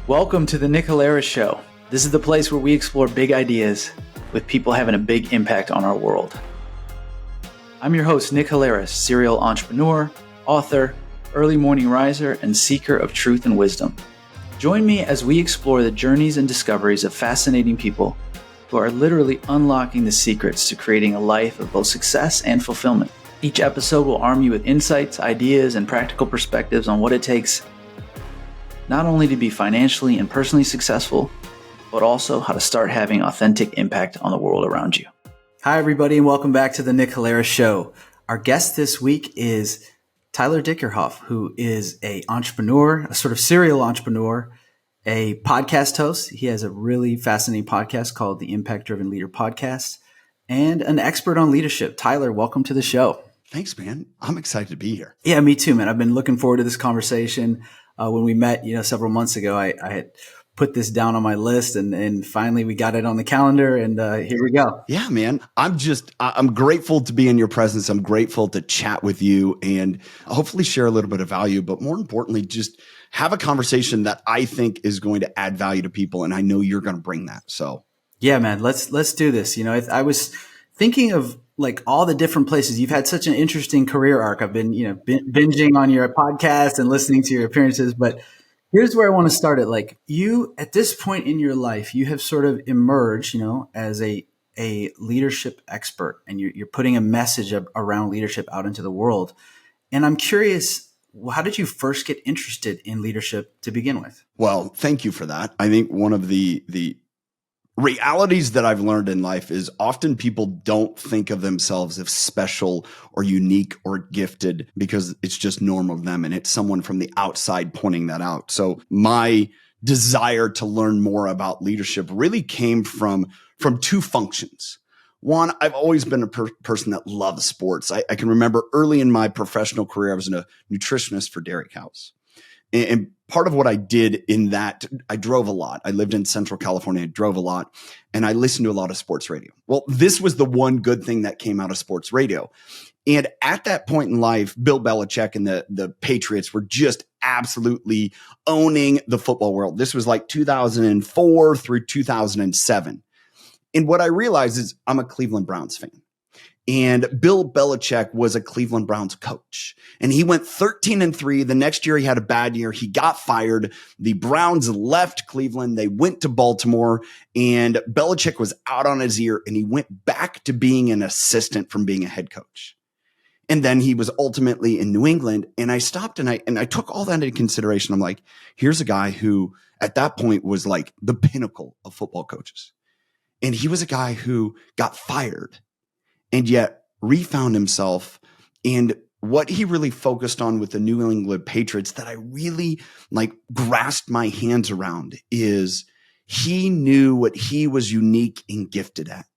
Welcome to the Nick Halaris Show. This is the place where we explore big ideas with people having a big impact on our world. I'm your host, Nick Halaris, serial entrepreneur, author, early morning riser, and seeker of truth and wisdom. Join me as we explore the journeys and discoveries of fascinating people who are literally unlocking the secrets to creating a life of both success and fulfillment. Each episode will arm you with insights, ideas, and practical perspectives on what it takes not only to be financially and personally successful, but also how to start having authentic impact on the world around you. Hi, everybody, and welcome back to the Nick Halaris Show. Our guest this week is Tyler Dickerhoof, who is an entrepreneur, a sort of serial entrepreneur, a podcast host. He has a really fascinating podcast called the Impact Driven Leader Podcast, and an expert on leadership. Tyler, welcome to the show. Thanks, man. I'm excited to be here. Yeah, me too, man. I've been looking forward to this conversation. When we met, several months ago, I had put this down on my list and finally we got it on the calendar and here we go. Yeah, man. I'm grateful to be in your presence. I'm grateful to chat with you and hopefully share a little bit of value, but more importantly, just have a conversation that I think is going to add value to people. And I know you're going to bring that. So yeah, man, let's do this. I was thinking of like all the different places. You've had such an interesting career arc. I've been, binging on your podcast and listening to your appearances, but here's where I want to start it. Like you, at this point in your life, you have sort of emerged, as a leadership expert, and you're putting a message around leadership out into the world. And I'm curious, how did you first get interested in leadership to begin with? Well, thank you for that. I think one of the realities that I've learned in life is often people don't think of themselves as special or unique or gifted because it's just normal to them. And it's someone from the outside pointing that out. So my desire to learn more about leadership really came from two functions. One, I've always been a person that loves sports. I can remember early in my professional career, I was a nutritionist for dairy cows. And part of what I did in that, I drove a lot. I lived in Central California, I drove a lot, and I listened to a lot of sports radio. Well, this was the one good thing that came out of sports radio. And at that point in life, Bill Belichick and the Patriots were just absolutely owning the football world. This was like 2004 through 2007. And what I realized is I'm a Cleveland Browns fan. And Bill Belichick was a Cleveland Browns coach. And he went 13-3. The next year he had a bad year. He got fired. The Browns left Cleveland. They went to Baltimore. And Belichick was out on his ear. And he went back to being an assistant from being a head coach. And then he was ultimately in New England. And I stopped and I took all that into consideration. I'm like, here's a guy who at that point was like the pinnacle of football coaches. And he was a guy who got fired and yet refound himself. And what he really focused on with the New England Patriots that I really grasped my hands around is he knew what he was unique and gifted at.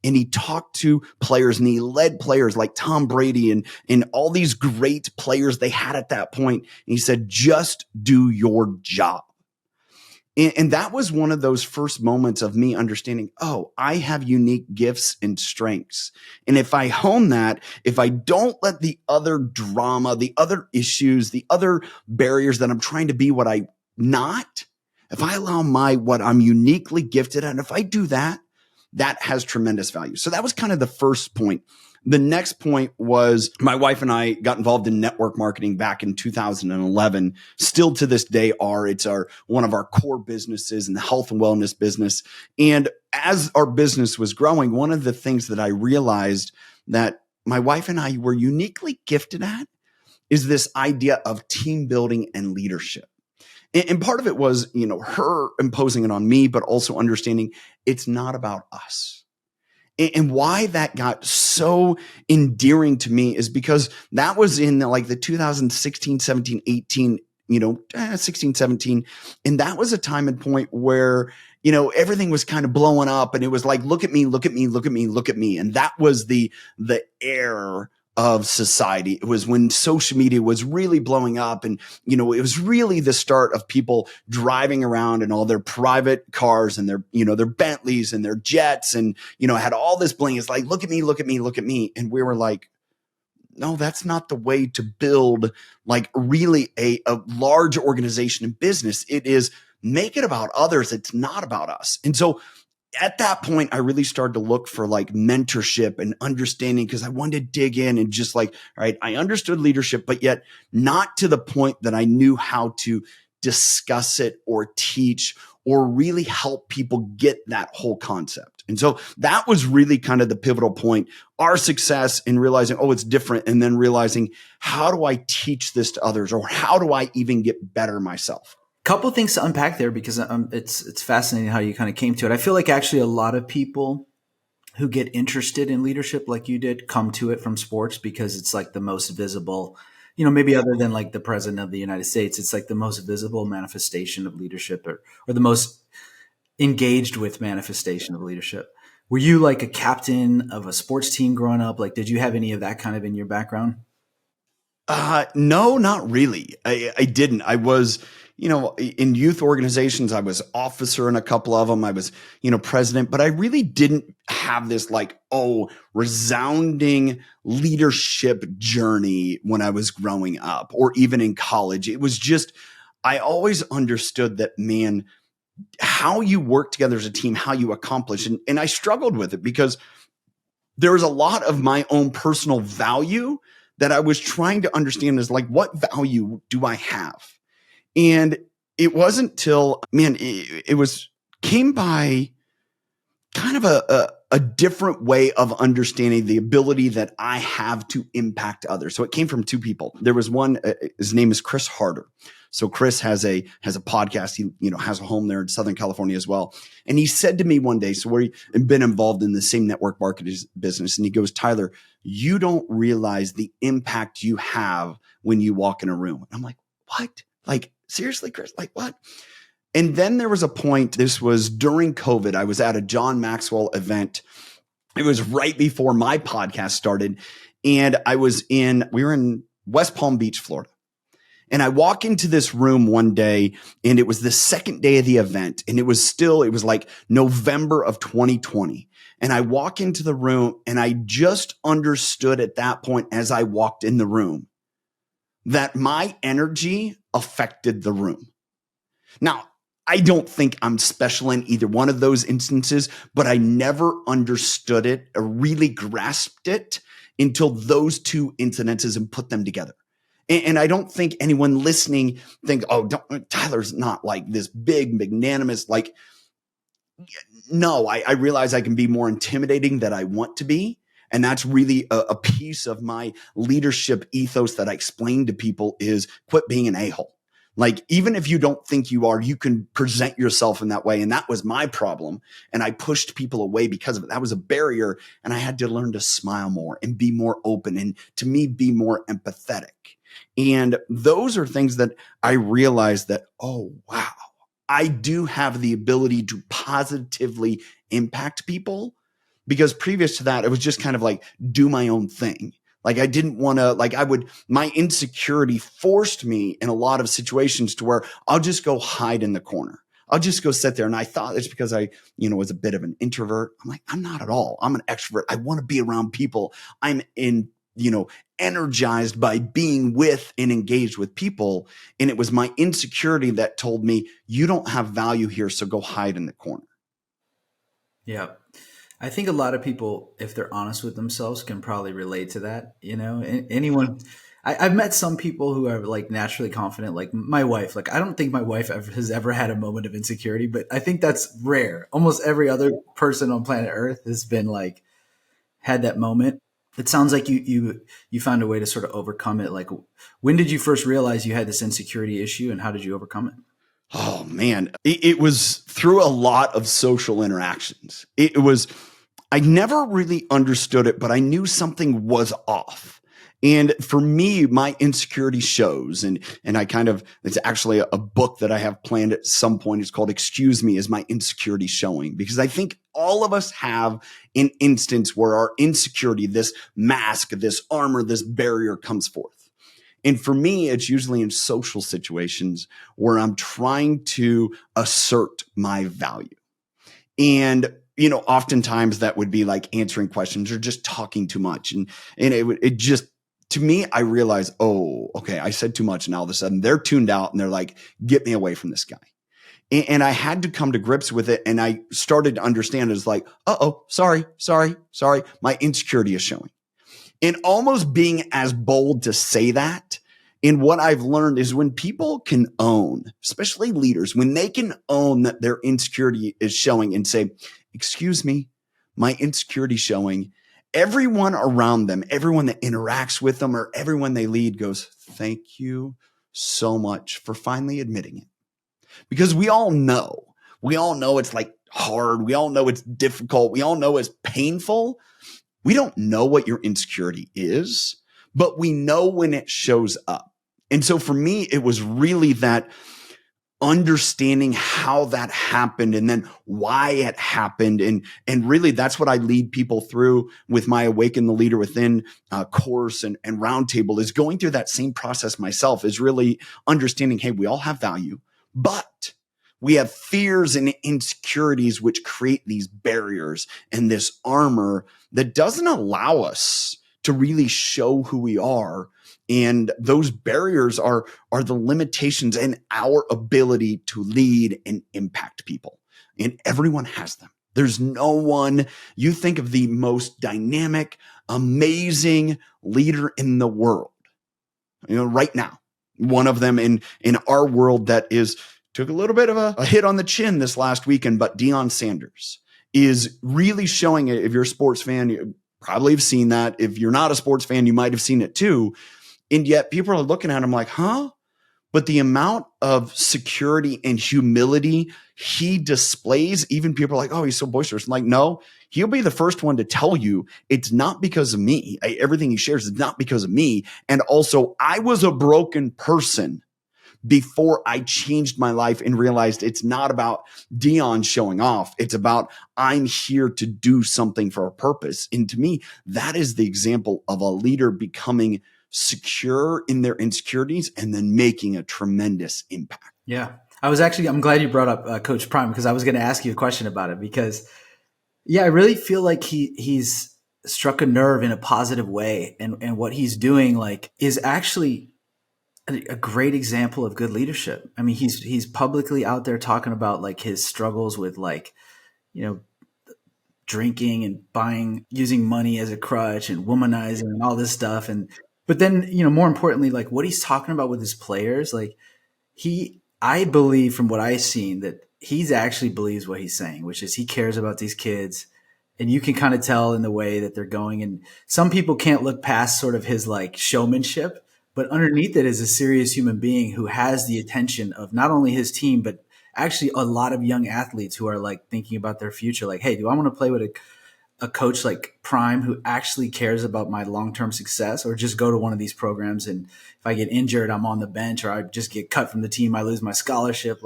And he talked to players and he led players like Tom Brady and all these great players they had at that point. And he said, just do your job. And that was one of those first moments of me understanding, oh, I have unique gifts and strengths. And if I hone that, if I don't let the other drama, the other issues, the other barriers that I'm trying to be what I'm not, if I allow what I'm uniquely gifted at, and if I do that, that has tremendous value. So that was kind of the first point. The next point was my wife and I got involved in network marketing back in 2011. Still to this day it's one of our core businesses in the health and wellness business. And as our business was growing, one of the things that I realized that my wife and I were uniquely gifted at is this idea of team building and leadership. And part of it was, her imposing it on me, but also understanding it's not about us. And why that got so endearing to me is because that was in the 2016, 17, 18, 16, 17. And that was a time and point where, everything was kind of blowing up and it was like, look at me, look at me, look at me, look at me. And that was the air of society. It was when social media was really blowing up and, it was really the start of people driving around in all their private cars and their Bentleys and their jets and, had all this bling. It's like, look at me, look at me, look at me. And we were like, no, that's not the way to build really a large organization in business. It is make it about others. It's not about us. And so at that point, I really started to look for like mentorship and understanding, because I wanted to dig in and just like, all right, I understood leadership, but yet not to the point that I knew how to discuss it or teach or really help people get that whole concept. And so that was really kind of the pivotal point, our success in realizing, oh, it's different. And then realizing, how do I teach this to others, or how do I even get better myself? Couple things to unpack there, because it's fascinating how you kind of came to it. I feel like actually a lot of people who get interested in leadership like you did come to it from sports, because it's like the most visible, maybe other than like the president of the United States, it's like the most visible manifestation of leadership, or the most engaged with manifestation of leadership. Were you like a captain of a sports team growing up? Like, did you have any of that kind of in your background? No, not really. I didn't. I was, in youth organizations, I was officer in a couple of them. I was, president, but I really didn't have this like, resounding leadership journey when I was growing up or even in college. It was just, I always understood that, man, how you work together as a team, how you accomplish. And I struggled with it because there was a lot of my own personal value that I was trying to understand, is like, what value do I have? And it wasn't till, came by kind of a different way of understanding the ability that I have to impact others. So it came from two people. There was one, his name is Chris Harder. So Chris has a podcast. He, has a home there in Southern California as well. And he said to me one day, so we've been involved in the same network marketing business. And he goes, Tyler, you don't realize the impact you have when you walk in a room. And I'm like, what? Like, seriously, Chris? Like, what? And then there was a point, this was during COVID. I was at a John Maxwell event. It was right before my podcast started. And we were in West Palm Beach, Florida. And I walk into this room one day, and it was the second day of the event. And it was like November of 2020. And I walk into the room, and I just understood at that point, as I walked in the room, that my energy affected the room. Now, I don't think I'm special in either one of those instances, but I never understood it or really grasped it until those two incidences and put them together. And I don't think anyone listening thinks, Tyler's not like this big, magnanimous, like, no, I realize I can be more intimidating than I want to be. And that's really a piece of my leadership ethos that I explain to people, is quit being an a-hole. Like, even if you don't think you are, you can present yourself in that way. And that was my problem. And I pushed people away because of it. That was a barrier. And I had to learn to smile more and be more open, and to me, be more empathetic. And those are things that I realized that, oh, wow, I do have the ability to positively impact people. Because previous to that, it was just kind of like do my own thing. Like, I didn't want to, my insecurity forced me in a lot of situations to where I'll just go hide in the corner. I'll just go sit there. And I thought it's because I, was a bit of an introvert. I'm like, I'm not at all. I'm an extrovert. I want to be around people. I'm energized by being with and engaged with people. And it was my insecurity that told me, you don't have value here, so go hide in the corner. Yeah. I think a lot of people, if they're honest with themselves, can probably relate to that. Anyone, I've met some people who are like naturally confident, like my wife. Like, I don't think my wife has ever had a moment of insecurity, but I think that's rare. Almost every other person on planet Earth has been like, had that moment. It sounds like you found a way to sort of overcome it. Like, when did you first realize you had this insecurity issue, and how did you overcome it? Oh man, it was through a lot of social interactions. I never really understood it, but I knew something was off. And for me, my insecurity shows, and it's actually a book that I have planned at some point. It's called Excuse Me, Is My Insecurity Showing? Because I think all of us have an instance where our insecurity, this mask, this armor, this barrier comes forth. And for me, it's usually in social situations where I'm trying to assert my value. And, oftentimes that would be like answering questions or just talking too much. And it just, to me, I realized, oh, okay, I said too much. And all of a sudden they're tuned out and they're like, get me away from this guy. And I had to come to grips with it. And I started to understand it's like, sorry. My insecurity is showing. And almost being as bold to say that. And what I've learned is when people can own, especially leaders, when they can own that their insecurity is showing and say, excuse me, my insecurity showing, everyone around them, everyone that interacts with them or everyone they lead goes, thank you so much for finally admitting it. Because we all know it's like hard. We all know it's difficult. We all know it's painful. We don't know what your insecurity is, but we know when it shows up. And so for me, it was really that understanding how that happened and then why it happened. And really that's what I lead people through with my Awaken the Leader Within course and roundtable, is going through that same process myself, is really understanding, hey, we all have value, but we have fears and insecurities which create these barriers and this armor that doesn't allow us to really show who we are. And those barriers are the limitations in our ability to lead and impact people. And everyone has them. There's no one. You think of the most dynamic, amazing leader in the world, right now. One of them in our world that took a little bit of a hit on the chin this last weekend, but Deion Sanders is really showing it. If you're a sports fan, you probably have seen that. If you're not a sports fan, you might have seen it too. And yet people are looking at him like, huh? But the amount of security and humility he displays, even people are like, oh, he's so boisterous. I'm like, no, he'll be the first one to tell you it's not because of me. Everything he shares is not because of me. And also, I was a broken person before I changed my life and realized it's not about Deion showing off. It's about I'm here to do something for a purpose. And to me, that is the example of a leader becoming secure in their insecurities and then making a tremendous impact. Yeah. I'm glad you brought up Coach Prime, because I was going to ask you a question about it, because I really feel like he's struck a nerve in a positive way. And what he's doing is actually a great example of good leadership. I mean, he's publicly out there talking about his struggles with drinking and using money as a crutch and womanizing and all this stuff. But then, more importantly, what he's talking about with his players, I believe from what I've seen that he's actually believes what he's saying, which is he cares about these kids. And you can kind of tell in the way that they're going. And some people can't look past sort of his showmanship, but underneath it is a serious human being who has the attention of not only his team, but actually a lot of young athletes who are thinking about their future. Hey, do I want to play with a coach like Prime who actually cares about my long-term success, or just go to one of these programs and if I get injured, I'm on the bench, or I just get cut from the team, I lose my scholarship?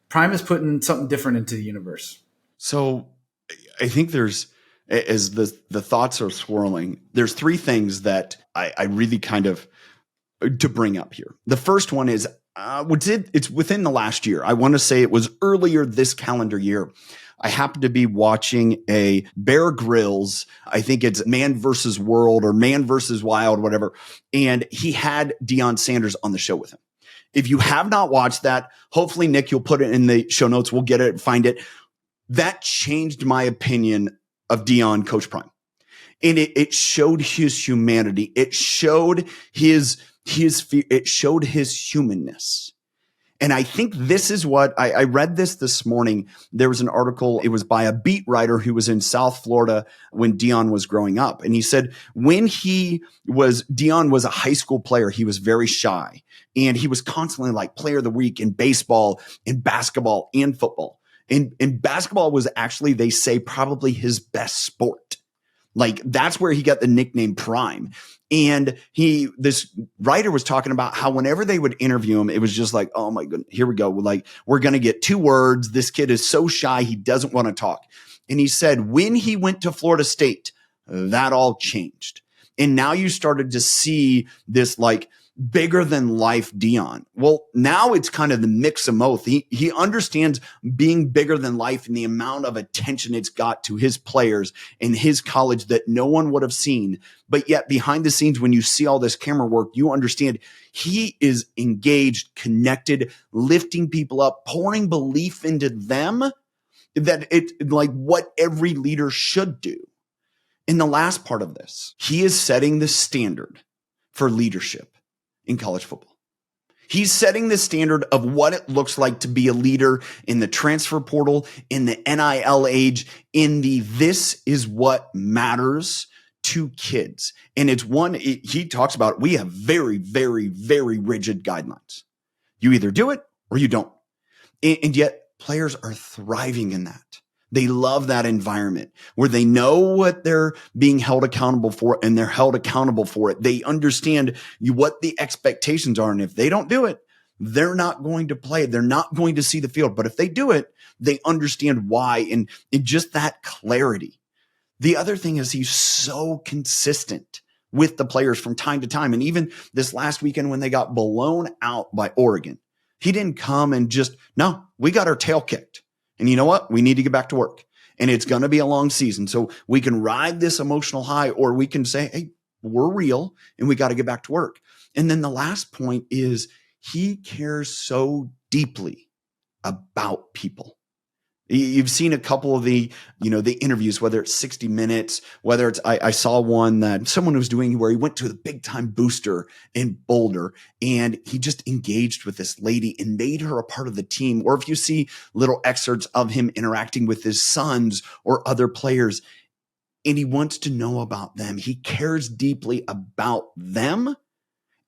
Prime is putting something different into the universe. So I think there's, as the thoughts are swirling, there's three things that I really kind of to bring up here. The first one is it's within the last year. I want to say it was earlier this calendar year. I happened to be watching a Bear Grylls, I think it's Man versus World or Man versus Wild, whatever. And he had Deion Sanders on the show with him. If you have not watched that, hopefully, Nick, you'll put it in the show notes. We'll get it, find it. That changed my opinion of Deion, Coach Prime. And it showed his humanity. It showed his fear. It showed his humanness. And I think this is what I read this morning. There was an article. It was by a beat writer who was in South Florida when Deion was growing up. And he said when Deion was a high school player, he was very shy and he was constantly player of the week in baseball, in basketball, and football. And basketball was actually, they say, probably his best sport. That's where he got the nickname Prime. And this writer was talking about how whenever they would interview him, it was just oh my goodness, here we go. We're going to get 2 words. This kid is so shy. He doesn't want to talk. And he said, when he went to Florida State, that all changed. And now you started to see this bigger than life Dion. Well, now it's kind of the mix of both. He understands being bigger than life and the amount of attention it's got to his players in his college that no one would have seen. But yet behind the scenes, when you see all this camera work, you understand he is engaged, connected, lifting people up, pouring belief into them, that it's like what every leader should do. In the last part of this, he is setting the standard for leadership in college football. He's setting the standard of what it looks like to be a leader in the transfer portal, in the NIL age, in the this is what matters to kids. And it's he talks about, we have very, very, very rigid guidelines. You either do it or you don't. And yet players are thriving in that. They love that environment where they know what they're being held accountable for and they're held accountable for it. They understand what the expectations are. And if they don't do it, they're not going to play. They're not going to see the field. But if they do it, they understand why. And just that clarity. The other thing is he's so consistent with the players from time to time. And even this last weekend when they got blown out by Oregon, he didn't come and no, we got our tail kicked. And you know what? We need to get back to work. And it's going to be a long season. So we can ride this emotional high, or we can say, hey, we're real and we got to get back to work. And then the last point is he cares so deeply about people. You've seen a couple of the interviews, whether it's 60 Minutes, whether it's, I saw one that someone was doing where he went to the big time booster in Boulder and he just engaged with this lady and made her a part of the team. Or if you see little excerpts of him interacting with his sons or other players, and he wants to know about them. He cares deeply about them.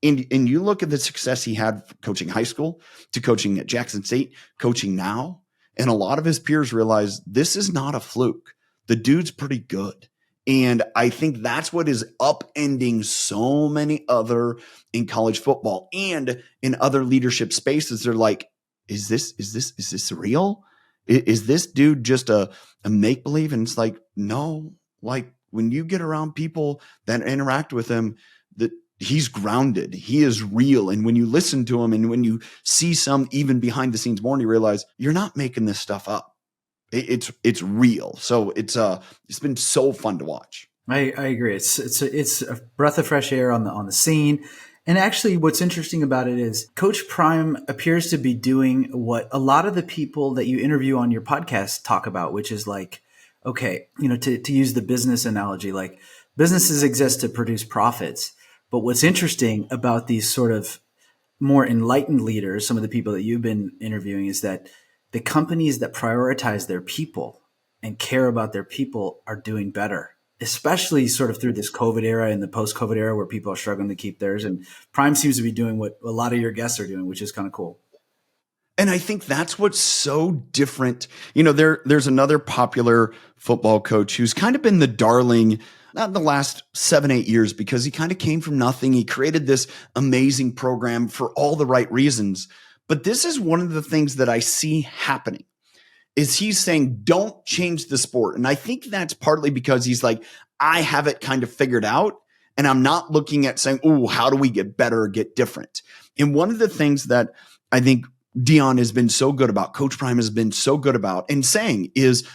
And you look at the success he had coaching high school to coaching at Jackson State, coaching now. And a lot of his peers realize this is not a fluke. The dude's pretty good. And I think that's what is upending so many other in college football and in other leadership spaces. They're like, is this real? Is this dude just a make-believe? And it's like, no, like when you get around people that interact with him, that he's grounded. He is real. And when you listen to him and when you see some even behind the scenes more, you realize you're not making this stuff up. It's real. So it's been so fun to watch. I agree. It's a breath of fresh air on the scene. And actually what's interesting about it is Coach Prime appears to be doing what a lot of the people that you interview on your podcast talk about, which is like, okay, to use the business analogy, like businesses exist to produce profits. But what's interesting about these sort of more enlightened leaders, some of the people that you've been interviewing, is that the companies that prioritize their people and care about their people are doing better, especially sort of through this COVID era and the post-COVID era where people are struggling to keep theirs. And Prime seems to be doing what a lot of your guests are doing, which is kind of cool. And I think that's what's so different. There's another popular football coach who's kind of been the darling, not the last 7-8 years, because he kind of came from nothing. He created this amazing program for all the right reasons. But this is one of the things that I see happening is he's saying, don't change the sport. And I think that's partly because he's like, I have it kind of figured out. And I'm not looking at saying, oh, how do we get better or get different? And one of the things that I think Dion has been so good about, Coach Prime has been so good about and saying is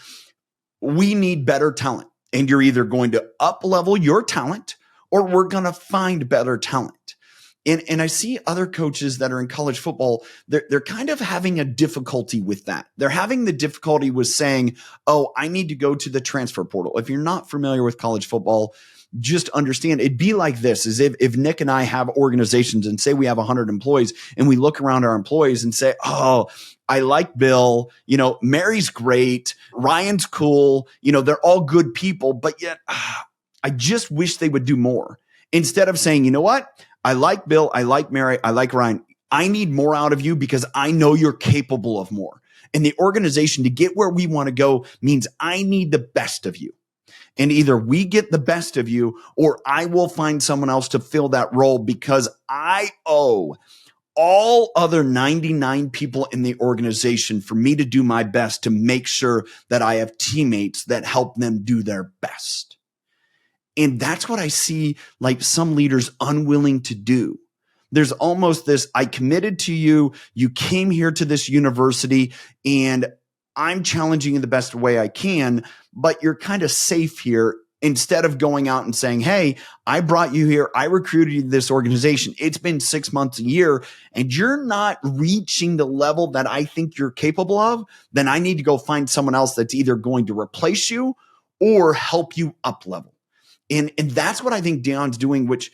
we need better talent. And you're either going to up-level your talent or we're going to find better talent. And I see other coaches that are in college football, they're kind of having a difficulty with that. They're having the difficulty with saying, oh, I need to go to the transfer portal. If you're not familiar with college football, just understand it'd be like this, is if Nick and I have organizations and say we have 100 employees and we look around our employees and say, oh, I like Bill, Mary's great, Ryan's cool, they're all good people, but yet I just wish they would do more. Instead of saying, you know what? I like Bill, I like Mary, I like Ryan. I need more out of you because I know you're capable of more. And the organization to get where we want to go means I need the best of you. And either we get the best of you or I will find someone else to fill that role because I owe all other 99 people in the organization for me to do my best to make sure that I have teammates that help them do their best. And that's what I see like some leaders unwilling to do. there's almost this, I committed to you. You came here to this university and I'm challenging you the best way I can, but you're kind of safe here. Instead of going out and saying, hey, I brought you here. I recruited you to this organization. It's been 6 months, a year, and you're not reaching the level that I think you're capable of, then I need to go find someone else that's either going to replace you or help you up level. And that's what I think Deion's doing, which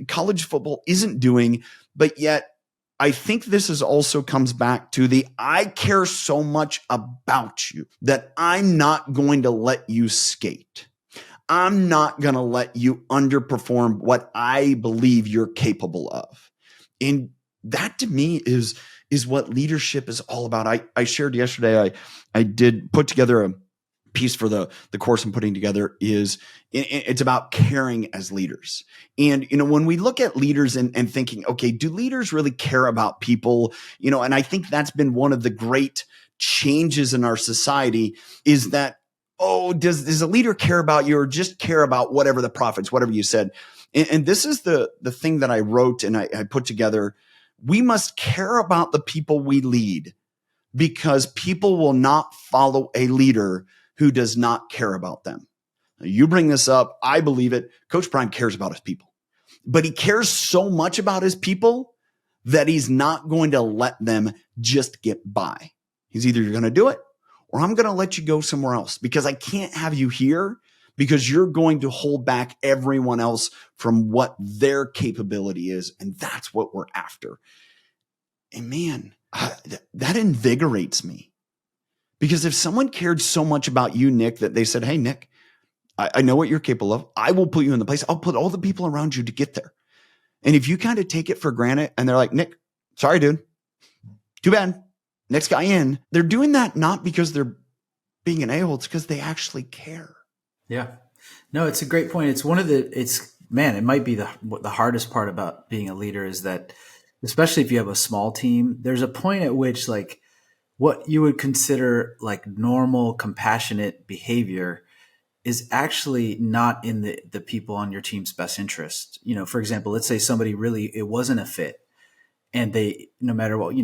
college football isn't doing, but yet I think this is also comes back to the, I care so much about you that I'm not going to let you skate. I'm not going to let you underperform what I believe you're capable of. And that to me is what leadership is all about. I shared yesterday, I did put together a piece for the course I'm putting together. It's about caring as leaders. And, when we look at leaders and thinking, okay, do leaders really care about people? And I think that's been one of the great changes in our society is that, does a leader care about you or just care about whatever the profits, whatever you said? And this is the thing that I wrote and I put together. We must care about the people we lead because people will not follow a leader who does not care about them. You bring this up. I believe it. Coach Prime cares about his people, but he cares so much about his people that he's not going to let them just get by. He's either going to do it or I'm going to let you go somewhere else because I can't have you here because you're going to hold back everyone else from what their capability is. And that's what we're after. And man, that invigorates me because if someone cared so much about you, Nick, that they said, hey, Nick, I know what you're capable of. I will put you in the place. I'll put all the people around you to get there. And if you kind of take it for granted and they're like, Nick, sorry, dude, too bad. Next guy in. They're doing that not because they're being an a-hole. It's because they actually care. Yeah. No, it's a great point. It might be the hardest part about being a leader is that, especially if you have a small team, there's a point at which like what you would consider like normal, compassionate behavior is actually not in the people on your team's best interest. For example, let's say somebody it wasn't a fit. And they, no matter what,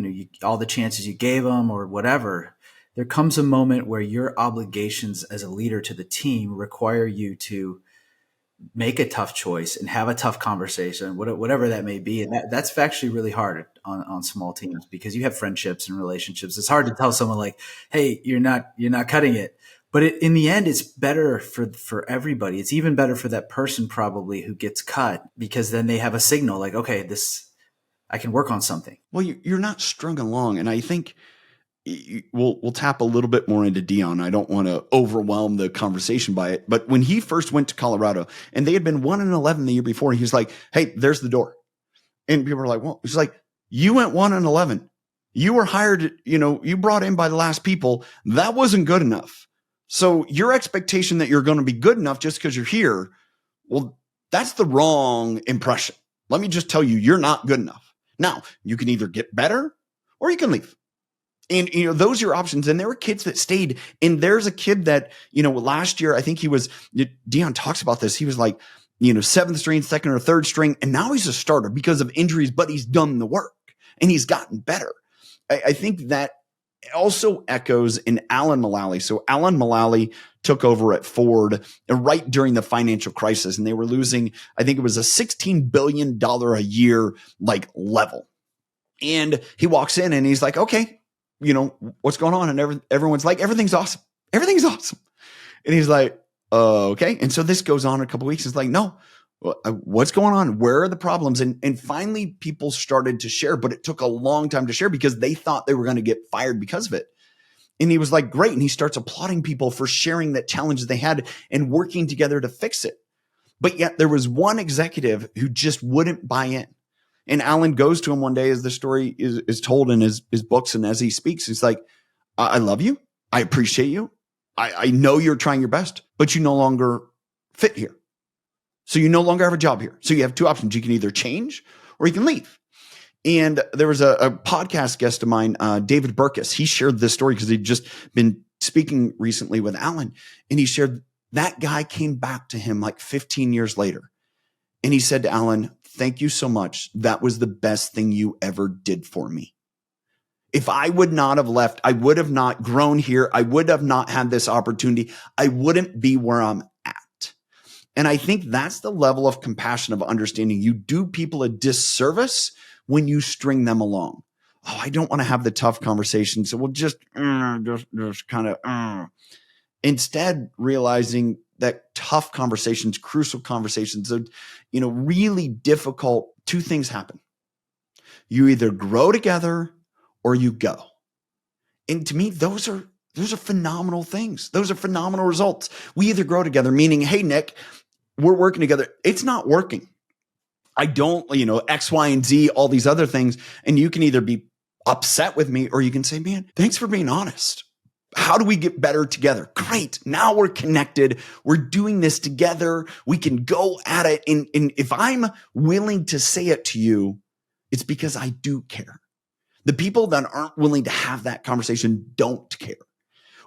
all the chances you gave them or whatever, there comes a moment where your obligations as a leader to the team require you to make a tough choice and have a tough conversation, whatever that may be. And that's actually really hard on small teams because you have friendships and relationships. It's hard to tell someone like, hey, you're not cutting it. But in the end, it's better for everybody. It's even better for that person probably who gets cut because then they have a signal like, okay, I can work on something. Well, you're not strung along. And I think we'll tap a little bit more into Deion. I don't want to overwhelm the conversation by it. But when he first went to Colorado and they had been 1-11 the year before, he was like, hey, there's the door. And people were like, well, he's like, you went 1-11. You were hired, you brought in by the last people. That wasn't good enough. So your expectation that you're going to be good enough just because you're here, well, that's the wrong impression. Let me just tell you, you're not good enough. Now, you can either get better or you can leave. And, those are your options. And there were kids that stayed. And there's a kid that, last year, I think Deion talks about this. He was like, 7th string, 2nd or 3rd string. And now he's a starter because of injuries, but he's done the work and he's gotten better. I think that also echoes in Alan Mullally. So Alan Mullally took over at Ford right during the financial crisis, and they were losing, I think it was a $16 billion a year level. And he walks in and he's like, okay, what's going on? And everyone's like, everything's awesome. Everything's awesome. And he's like, okay. And so this goes on a couple of weeks. It's like, no, what's going on? Where are the problems? And finally people started to share, but it took a long time to share because they thought they were going to get fired because of it. And he was like, great. And he starts applauding people for sharing that challenge they had and working together to fix it. But yet there was one executive who just wouldn't buy in. And Alan goes to him one day as the story is told in his books. And as he speaks, he's like, I love you. I appreciate you. I know you're trying your best, but you no longer fit here. So you no longer have a job here. So you have two options. You can either change or you can leave. And there was a podcast guest of mine, David Burkus. He shared this story because he'd just been speaking recently with Alan. And he shared that guy came back to him like 15 years later. And he said to Alan, thank you so much. That was the best thing you ever did for me. If I would not have left, I would have not grown here. I would have not had this opportunity. I wouldn't be where I'm at. And I think that's the level of compassion, of understanding. You do people a disservice when you string them along. Oh, I don't want to have the tough conversation, so we'll just kind of instead realizing that tough conversations, crucial conversations, really difficult, two things happen. You either grow together or you go. And to me, those are phenomenal things. Those are phenomenal results. We either grow together, meaning, hey, Nick, we're working together. It's not working. I don't, X, Y, and Z, all these other things. And you can either be upset with me or you can say, man, thanks for being honest. How do we get better together? Great. Now we're connected. We're doing this together. We can go at it. And if I'm willing to say it to you, it's because I do care. The people that aren't willing to have that conversation don't care.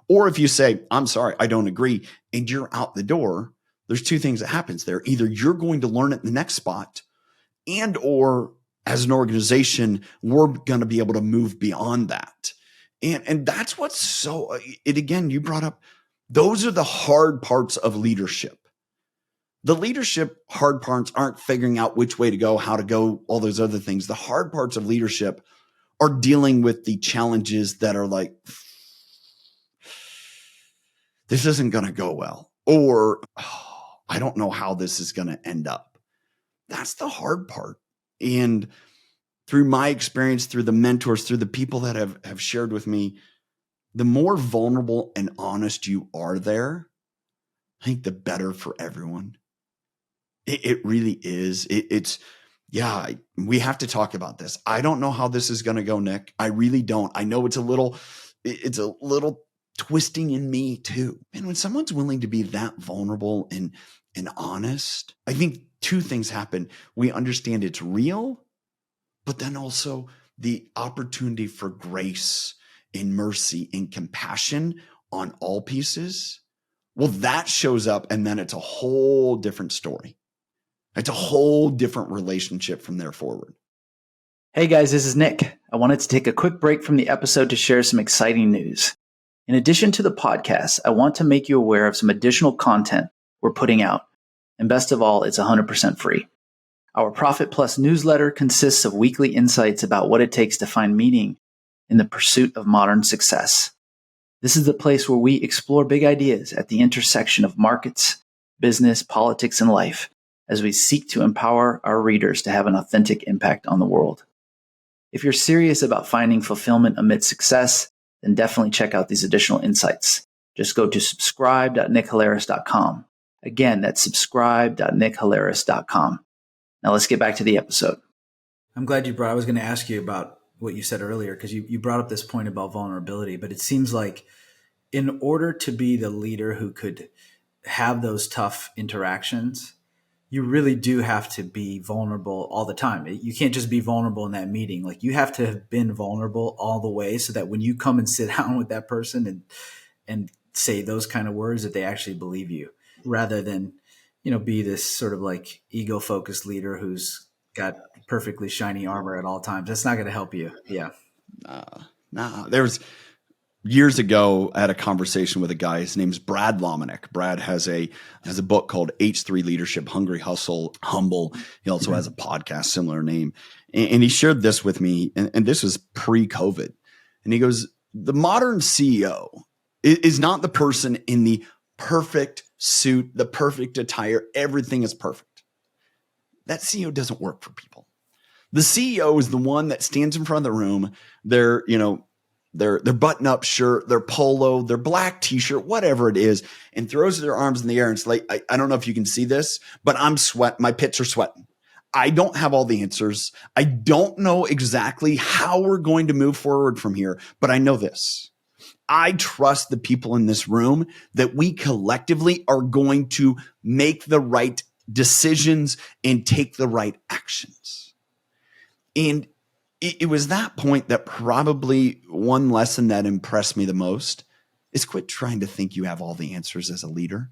Or if you say, I'm sorry, I don't agree, and you're out the door, there's two things that happens there. Either you're going to learn it in the next spot, and or as an organization, we're going to be able to move beyond that. And that's what's so, again, you brought up, those are the hard parts of leadership. The leadership hard parts aren't figuring out which way to go, how to go, all those other things. The hard parts of leadership are dealing with the challenges that are like, this isn't going to go well, or I don't know how this is going to end up. That's the hard part. And through my experience, through the mentors, through the people that have shared with me, the more vulnerable and honest you are there, I think the better for everyone. It really is. We have to talk about this. I don't know how this is going to go, Nick. I really don't. I know it's a little twisting in me too. And when someone's willing to be that vulnerable and honest, I think two things happen. We understand it's real, but then also the opportunity for grace and mercy and compassion on all pieces. Well, that shows up, and then it's a whole different story. It's a whole different relationship from there forward. Hey guys, this is Nick. I wanted to take a quick break from the episode to share some exciting news. In addition to the podcast, I want to make you aware of some additional content we're putting out. And best of all, it's 100% free. Our Profit Plus newsletter consists of weekly insights about what it takes to find meaning in the pursuit of modern success. This is the place where we explore big ideas at the intersection of markets, business, politics, and life, as we seek to empower our readers to have an authentic impact on the world. If you're serious about finding fulfillment amid success, then definitely check out these additional insights. Just go to subscribe.nickhalaris.com. Again, that's subscribe.nickhalaris.com. Now let's get back to the episode. I'm glad you brought, I was going to ask you about what you said earlier, because you brought up this point about vulnerability, but it seems like in order to be the leader who could have those tough interactions, you really do have to be vulnerable all the time. You can't just be vulnerable in that meeting. Like, you have to have been vulnerable all the way so that when you come and sit down with that person and say those kind of words, that they actually believe you, rather than, be this sort of like ego-focused leader who's got perfectly shiny armor at all times. That's not going to help you. Yeah. There was years ago, I had a conversation with a guy. His name's Brad Lomenick. Brad has a book called H3 Leadership: Hungry, Hustle, Humble. He also has a podcast, similar name. And he shared this with me, and this was pre-COVID. And he goes, the modern CEO is not the person in the perfect suit, the perfect attire. Everything is perfect. That CEO doesn't work for people. The CEO is the one that stands in front of the room. Their button-up shirt, their polo, their black t-shirt, whatever it is, and throws their arms in the air. And it's like, I don't know if you can see this, but I'm sweating. My pits are sweating. I don't have all the answers. I don't know exactly how we're going to move forward from here, but I know this. I trust the people in this room that we collectively are going to make the right decisions and take the right actions. And it was that point that probably one lesson that impressed me the most is quit trying to think you have all the answers as a leader.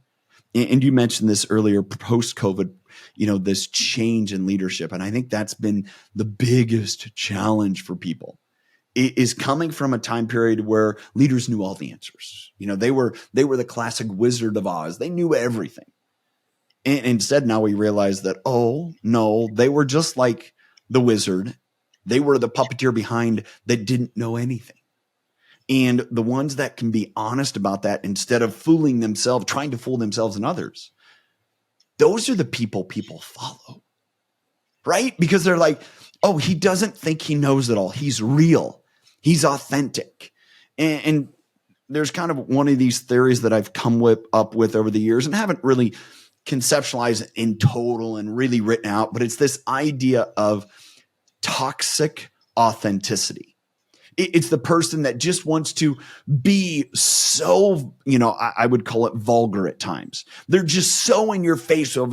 And you mentioned this earlier, post-COVID, this change in leadership. And I think that's been the biggest challenge for people. It is coming from a time period where leaders knew all the answers. They were the classic Wizard of Oz. They knew everything. And instead, now we realize that, oh, no, they were just like the wizard. They were the puppeteer behind that didn't know anything. And the ones that can be honest about that instead of fooling themselves, trying to fool themselves and others, those are the people follow, right? Because they're like, oh, he doesn't think he knows it all. He's real. He's authentic. And there's kind of one of these theories that I've come up with over the years and haven't really conceptualized in total and really written out, but it's this idea of toxic authenticity. It's the person that just wants to be so, I would call it vulgar at times. They're just so in your face of,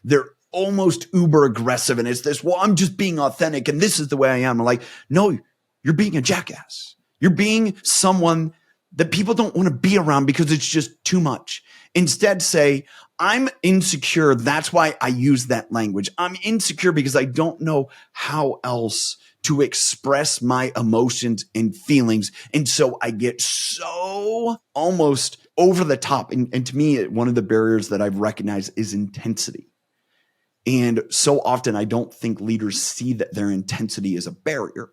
they're almost uber aggressive. And it's this, well, I'm just being authentic and this is the way I am. I'm like, no, you're being a jackass. You're being someone that people don't want to be around because it's just too much. Instead, say, I'm insecure. That's why I use that language. I'm insecure because I don't know how else to express my emotions and feelings. And so I get so almost over the top. And to me, one of the barriers that I've recognized is intensity. And so often I don't think leaders see that their intensity is a barrier.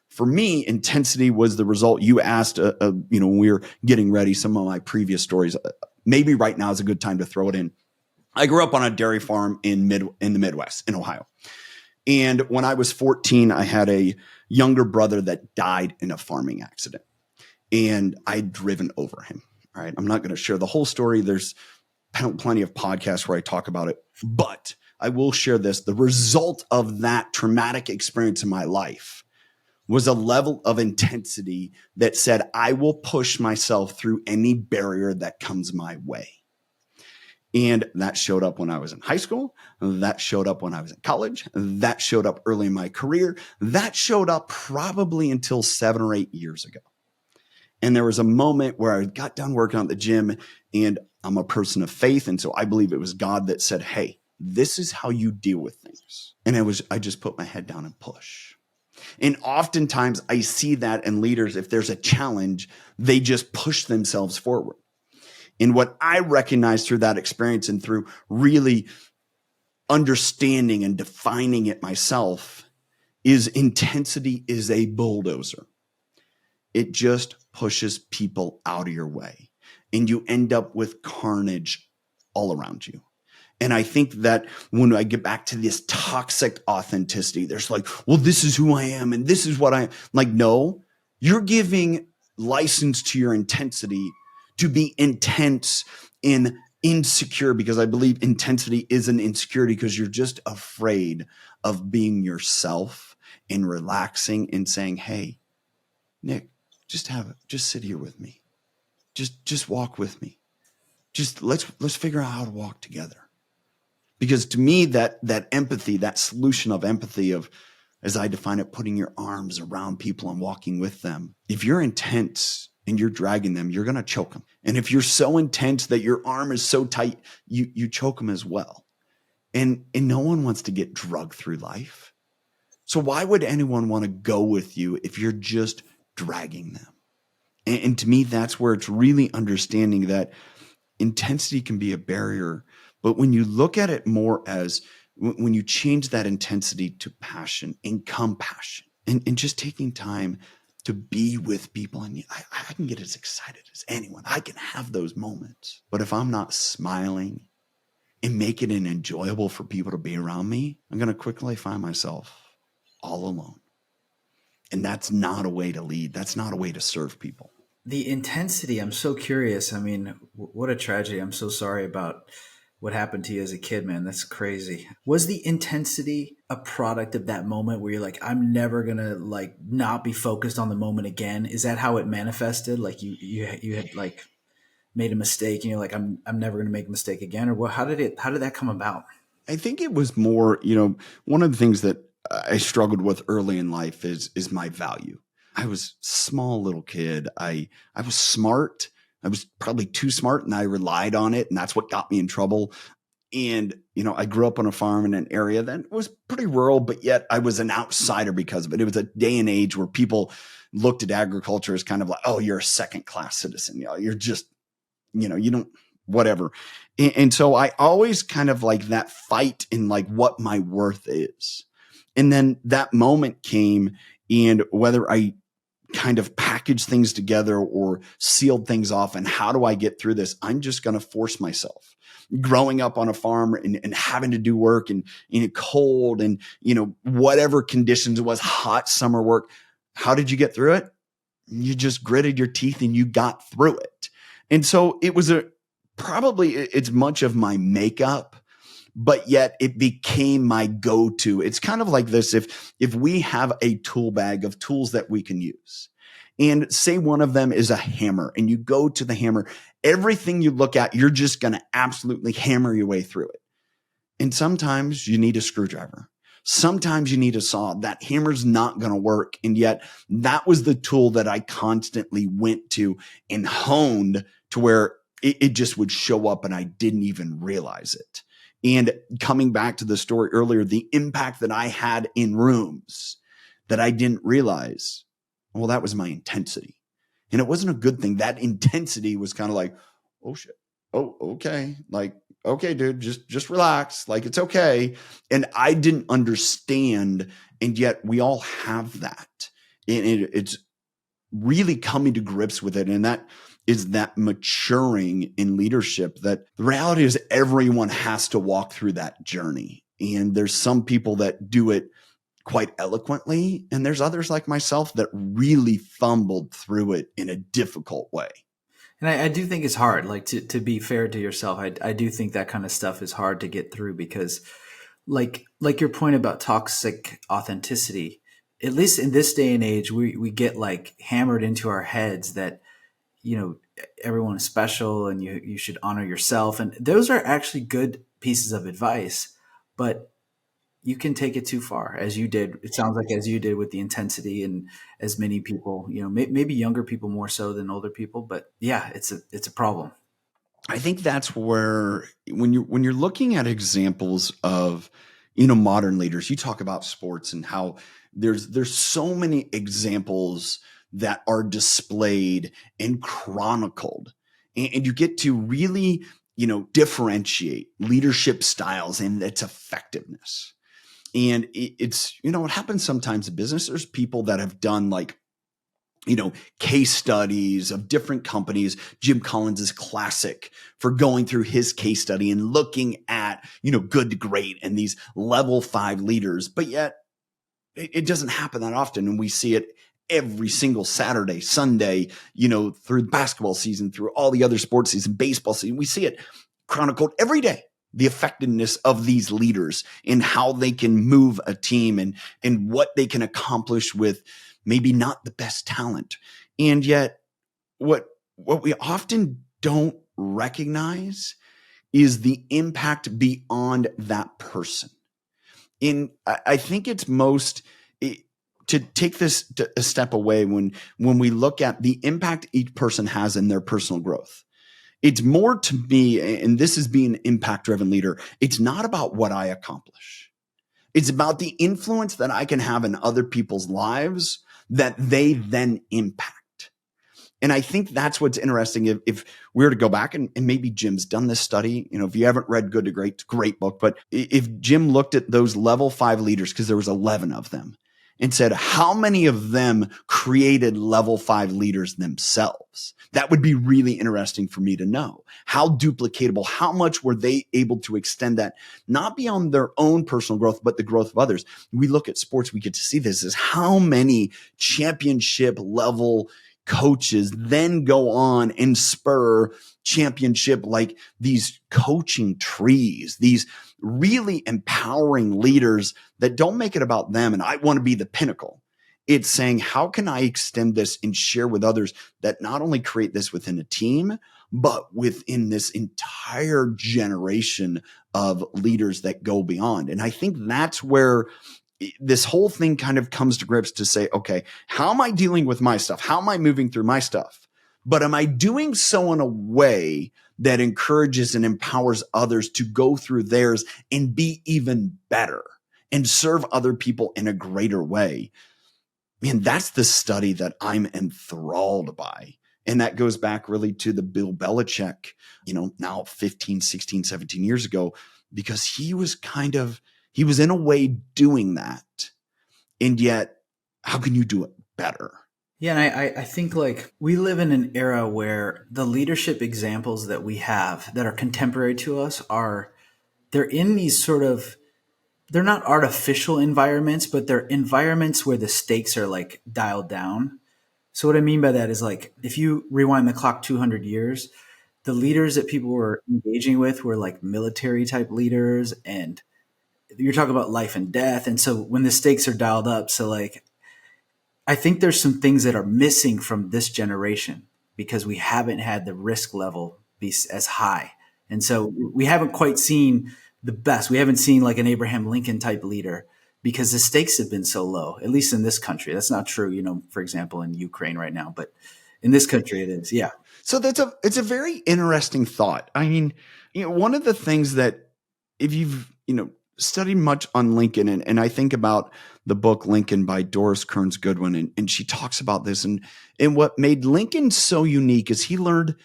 For me, intensity was the result. You asked, when we were getting ready, some of my previous stories. Maybe right now is a good time to throw it in. I grew up on a dairy farm in the Midwest, in Ohio. And when I was 14, I had a younger brother that died in a farming accident. And I'd driven over him. All right. I'm not going to share the whole story. There's plenty of podcasts where I talk about it. But I will share this. The result of that traumatic experience in my life was a level of intensity that said, I will push myself through any barrier that comes my way. And that showed up when I was in high school. That showed up when I was in college. That showed up early in my career. That showed up probably until 7 or 8 years ago. And there was a moment where I got done working at the gym, and I'm a person of faith. And so I believe it was God that said, hey, this is how you deal with things. And I just put my head down and push. And oftentimes I see that in leaders, if there's a challenge, they just push themselves forward. And what I recognize through that experience and through really understanding and defining it myself is intensity is a bulldozer. It just pushes people out of your way. And you end up with carnage all around you. And I think that when I get back to this toxic authenticity, there's like, well, this is who I am and this is what I am. Like, no, you're giving license to your intensity to be intense and insecure, because I believe intensity is an insecurity because you're just afraid of being yourself and relaxing and saying, hey, Nick, just sit here with me. Just walk with me. Let's figure out how to walk together. Because to me, that empathy, that solution of empathy of, as I define it, putting your arms around people and walking with them. If you're intense and you're dragging them, you're going to choke them. And if you're so intense that your arm is so tight, you choke them as well. And no one wants to get drugged through life. So why would anyone want to go with you if you're just dragging them? And to me, that's where it's really understanding that intensity can be a barrier. But when you look at it more as when you change that intensity to passion and compassion and just taking time to be with people, and I can get as excited as anyone. I can have those moments. But if I'm not smiling and making it enjoyable for people to be around me, I'm going to quickly find myself all alone. And that's not a way to lead. That's not a way to serve people. The intensity, I'm so curious. I mean, what a tragedy. I'm so sorry about what happened to you as a kid, man. That's crazy. Was the intensity a product of that moment where you're like, I'm never going to not be focused on the moment again? Is that how it manifested? Like you had made a mistake and you're like, I'm never going to make a mistake again? Or how did that come about? I think it was more, one of the things that I struggled with early in life is my value. I was a small little kid. I was smart. I was probably too smart and I relied on it. And that's what got me in trouble. And, I grew up on a farm in an area that was pretty rural, but yet I was an outsider because of it. It was a day and age where people looked at agriculture as kind of like, oh, you're a second class citizen. You're just, you don't, whatever. And so I always kind of like that fight in like what my worth is. And then that moment came, and whether I kind of packaged things together or sealed things off, and how do I get through this? I'm just going to force myself. Growing up on a farm and having to do work and in cold and, whatever conditions it was, hot summer work. How did you get through it? You just gritted your teeth and you got through it. And so it was it's much of my makeup, but yet it became my go-to. It's kind of like this. If we have a tool bag of tools that we can use, and say one of them is a hammer, and you go to the hammer, everything you look at, you're just going to absolutely hammer your way through it. And sometimes you need a screwdriver. Sometimes you need a saw. That hammer's not going to work. And yet that was the tool that I constantly went to and honed to where it just would show up and I didn't even realize it. And coming back to the story earlier, the impact that I had in rooms that I didn't realize, well, that was my intensity. And it wasn't a good thing. That intensity was kind of like, oh shit. Oh, okay. Like, okay, dude, just relax. Like, it's okay. And I didn't understand. And yet we all have that. And it's really coming to grips with it. And that is that maturing in leadership, that the reality is everyone has to walk through that journey. And there's some people that do it quite eloquently, and there's others like myself that really fumbled through it in a difficult way. And I do think it's hard, like to be fair to yourself. I do think that kind of stuff is hard to get through because like your point about toxic authenticity, at least in this day and age, we get like hammered into our heads that, everyone is special and you should honor yourself. And those are actually good pieces of advice, but you can take it too far, as you did. It sounds like as you did with the intensity, and as many people, maybe younger people more so than older people. But yeah, it's a problem. I think that's where when you're looking at examples of modern leaders, you talk about sports and how there's so many examples that are displayed and chronicled, and you get to really differentiate leadership styles and its effectiveness. And it's, it happens sometimes in business. There's people that have done like, case studies of different companies. Jim Collins is classic for going through his case study and looking at, good to great and these level 5 leaders. But yet it doesn't happen that often. And we see it every single Saturday, Sunday, through basketball season, through all the other sports season, baseball season. We see it chronicled every day. The effectiveness of these leaders and how they can move a team and what they can accomplish with maybe not the best talent. And yet what we often don't recognize is the impact beyond that person. And I think it's most to take this a step away when we look at the impact each person has in their personal growth. It's more to me, and this is being an impact-driven leader, it's not about what I accomplish. It's about the influence that I can have in other people's lives that they then impact. And I think that's what's interesting. If we were to go back, and maybe Jim's done this study, if you haven't read Good to Great, it's a great book, but if Jim looked at those level 5 leaders, because there was 11 of them, and said, how many of them created level 5 leaders themselves? That would be really interesting for me to know. How duplicatable, how much were they able to extend that, not beyond their own personal growth, but the growth of others? We look at sports, we get to see this, is how many championship level coaches then go on and spur championship, like these coaching trees, these really empowering leaders that don't make it about them. And I want to be the pinnacle. It's saying, how can I extend this and share with others that not only create this within a team, but within this entire generation of leaders that go beyond? And I think that's where this whole thing kind of comes to grips to say, okay, how am I dealing with my stuff? How am I moving through my stuff? but am I doing so in a way that encourages and empowers others to go through theirs and be even better and serve other people in a greater way? Man, that's the study that I'm enthralled by. And that goes back really to the Bill Belichick, now 15, 16, 17 years ago, because he was in a way doing that. And yet, how can you do it better? Yeah, and I think like we live in an era where the leadership examples that we have that are contemporary to us they're in these they're not artificial environments, but they're environments where the stakes are like dialed down. So what I mean by that is like if you rewind the clock 200 years, the leaders that people were engaging with were like military type leaders, and you're talking about life and death. And so when the stakes are dialed up, so like I think there's some things that are missing from this generation because we haven't had the risk level be as high. And so we haven't quite seen the best. We haven't seen like an Abraham Lincoln type leader because the stakes have been so low, at least in this country. That's not true, for example, in Ukraine right now, but in this country it is. Yeah. So it's a very interesting thought. I mean, one of the things that if you've, studied much on Lincoln, and I think about the book Lincoln by Doris Kearns Goodwin, and she talks about this, and what made Lincoln so unique is he learned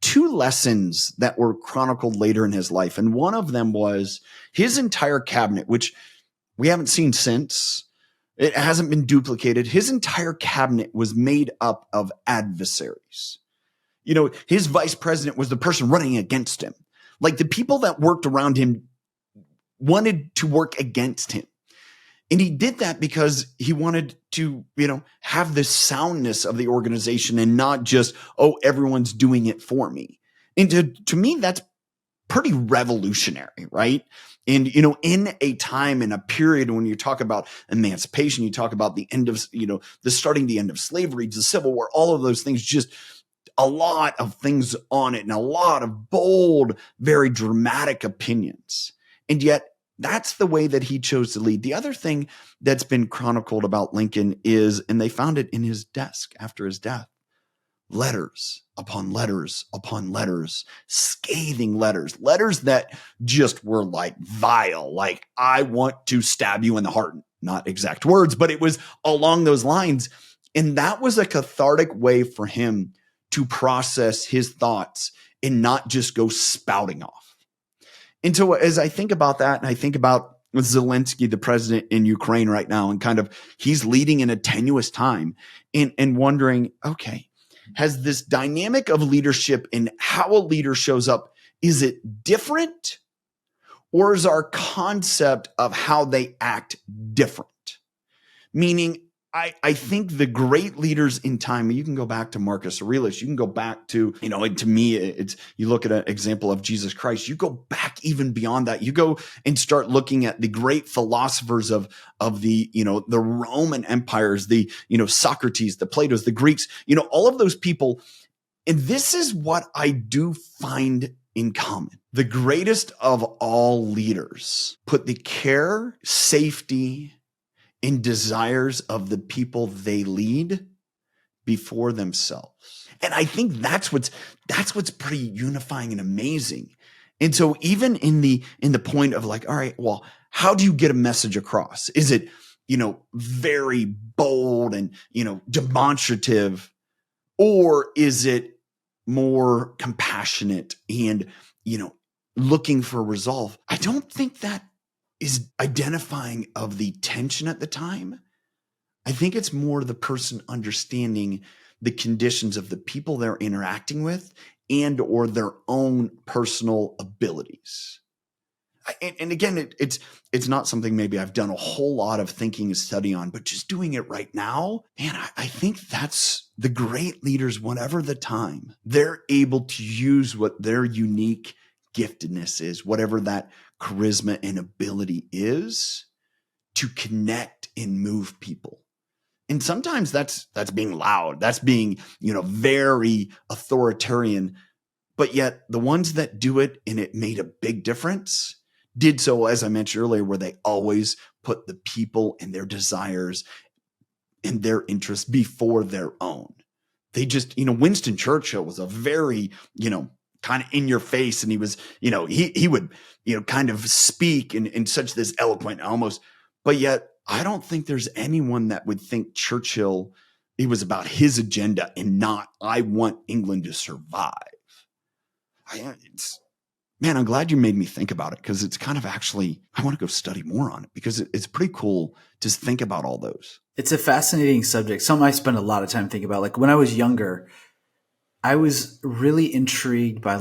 two lessons that were chronicled later in his life. And one of them was his entire cabinet, which we haven't seen since. It hasn't been duplicated. His entire cabinet was made up of adversaries. His vice president was the person running against him. Like the people that worked around him wanted to work against him. And he did that because he wanted to, have the soundness of the organization and not just, everyone's doing it for me. And to me, that's pretty revolutionary, right? And, in a time, in a period when you talk about emancipation, you talk about the end of, the end of slavery, the Civil War, all of those things, just a lot of things on it and a lot of bold, very dramatic opinions. And yet that's the way that he chose to lead. The other thing that's been chronicled about Lincoln is, and they found it in his desk after his death, letters upon letters upon letters, scathing letters that just were like vile, like I want to stab you in the heart. Not exact words, but it was along those lines. And that was a cathartic way for him to process his thoughts and not just go spouting off. And so as I think about that, and I think about Zelensky, the president in Ukraine right now, and kind of he's leading in a tenuous time and wondering, okay, has this dynamic of leadership and how a leader shows up, is it different? Or is our concept of how they act different? Meaning, I think the great leaders in time, you can go back to Marcus Aurelius, you can go back to, to me, it's, you look at an example of Jesus Christ, you go back even beyond that. You go and start looking at the great philosophers of the, the Roman empires, the, Socrates, the Platos, the Greeks, all of those people. And this is what I do find in common. The greatest of all leaders put the care, safety, and desires of the people they lead before themselves. And I think that's what's pretty unifying and amazing. And so even in the point of like, all right, well, how do you get a message across? Is it, very bold and, demonstrative, or is it more compassionate and, looking for resolve? I don't think that is identifying of the tension at the time. I think it's more the person understanding the conditions of the people they're interacting with and or their own personal abilities. And again, it's not something maybe I've done a whole lot of thinking and study on, but just doing it right now, man, I think that's the great leaders, whatever the time, they're able to use what their unique giftedness is, whatever that charisma and ability is, to connect and move people. And sometimes that's being loud, that's being, very authoritarian, but yet the ones that do it and it made a big difference did so, as I mentioned earlier, where they always put the people and their desires and their interests before their own. they just, Winston Churchill was a very, kind of in your face. And he was, he would, kind of speak in such this eloquent almost, but yet I don't think there's anyone that would think Churchill, it was about his agenda and not, I want England to survive. Man, I'm glad you made me think about it, because it's kind of actually, I want to go study more on it, because it's pretty cool to think about all those. It's a fascinating subject. Something I spend a lot of time thinking about. Like when I was younger, I was really intrigued by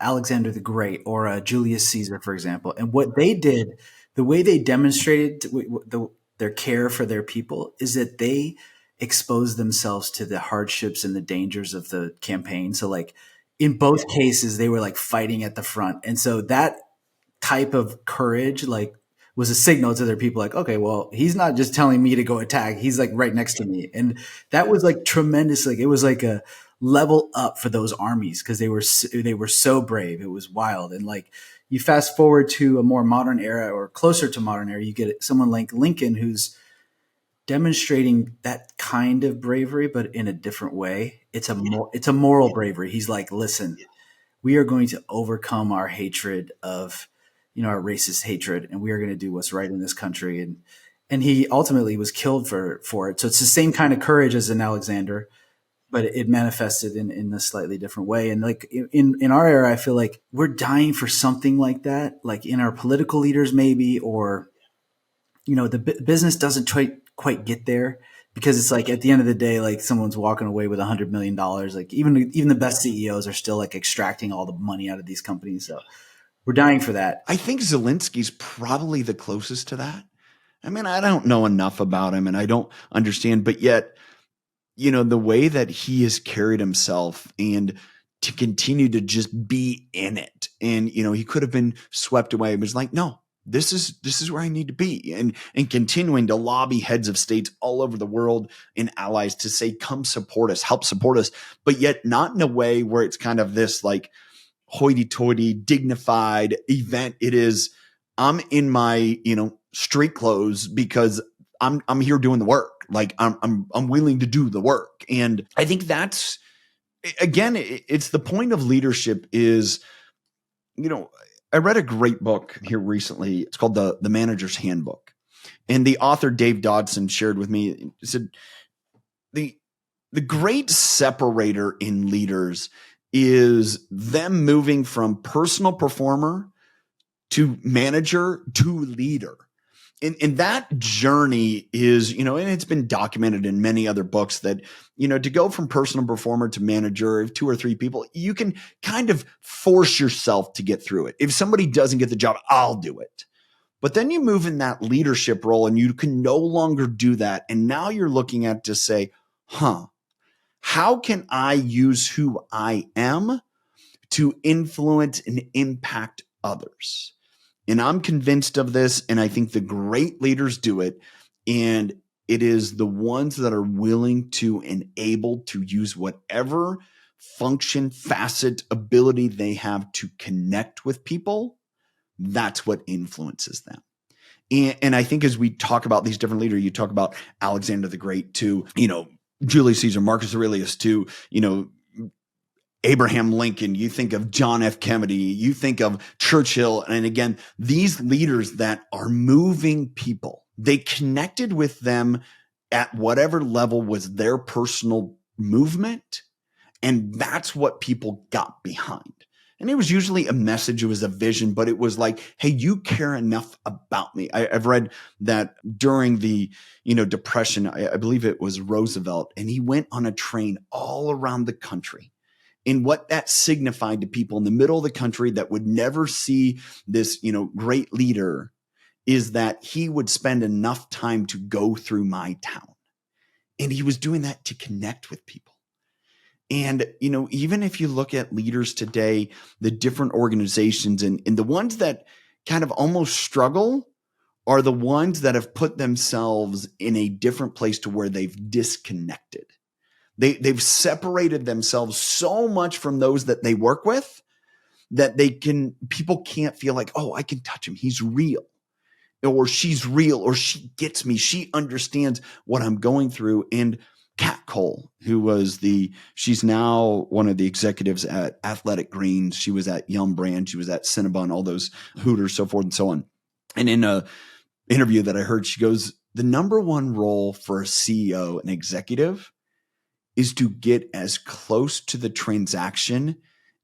Alexander the Great or Julius Caesar, for example. And what they did, the way they demonstrated their care for their people is that they exposed themselves to the hardships and the dangers of the campaign. So like in both cases, they were like fighting at the front. And so that type of courage, like, was a signal to their people, like, okay, well, he's not just telling me to go attack. He's like right next to me. And that was like tremendous. Like it was like a level up for those armies, because they were so brave. It was wild. And like you fast forward to a more modern era or closer to modern era, you get someone like Lincoln, who's demonstrating that kind of bravery, but in a different way. It's a moral bravery. He's like, listen, we are going to overcome our hatred of, our racist hatred, and we are going to do what's right in this country. And he ultimately was killed for it. So it's the same kind of courage as an Alexander, but it manifested in a slightly different way. And like in our era, I feel like we're dying for something like that, like in our political leaders maybe, or, the business doesn't quite get there, because it's like at the end of the day, like someone's walking away with $100 million. Like even the best CEOs are still like extracting all the money out of these companies. So we're dying for that. I think Zelensky's probably the closest to that. I mean, I don't know enough about him and I don't understand, but yet, the way that he has carried himself and to continue to just be in it. And, he could have been swept away. It was like, no, this is where I need to be. And continuing to lobby heads of states all over the world and allies to say, come support us, help support us, but yet not in a way where it's kind of this like hoity-toity, dignified event. It is, I'm in my, street clothes because I'm here doing the work. Like I'm willing to do the work. And I think that's, again, it's the point of leadership is, I read a great book here recently. It's called The Manager's Handbook. And the author, Dave Dodson, shared with me, he said, the great separator in leaders is them moving from personal performer to manager to leader. And that journey is, and it's been documented in many other books that, to go from personal performer to manager of 2 or 3 people, you can kind of force yourself to get through it. If somebody doesn't get the job, I'll do it. But then you move in that leadership role and you can no longer do that. And now you're looking at to say, how can I use who I am to influence and impact others? And I'm convinced of this, and I think the great leaders do it. And it is the ones that are willing to and able to use whatever function, facet, ability they have to connect with people. That's what influences them. And I think as we talk about these different leaders, you talk about Alexander the Great to, Julius Caesar, Marcus Aurelius to, Abraham Lincoln, you think of John F. Kennedy, you think of Churchill. And again, these leaders that are moving people, they connected with them at whatever level was their personal movement. And that's what people got behind. And it was usually a message, it was a vision, but it was like, hey, you care enough about me. I've read that during the, Depression, I believe it was Roosevelt, and he went on a train all around the country. And what that signified to people in the middle of the country that would never see this, great leader is that he would spend enough time to go through my town. And he was doing that to connect with people. And, even if you look at leaders today, the different organizations and the ones that kind of almost struggle are the ones that have put themselves in a different place to where they've disconnected. They've separated themselves so much from those that they work with that people can't feel like, oh, I can touch him. He's real, or she's real, or she gets me. She understands what I'm going through. And Kat Cole, she's now one of the executives at Athletic Greens. She was at Yum Brand. She was at Cinnabon, all those Hooters, so forth and so on. And in a interview that I heard, she goes, the number one role for a CEO, an executive, is to get as close to the transaction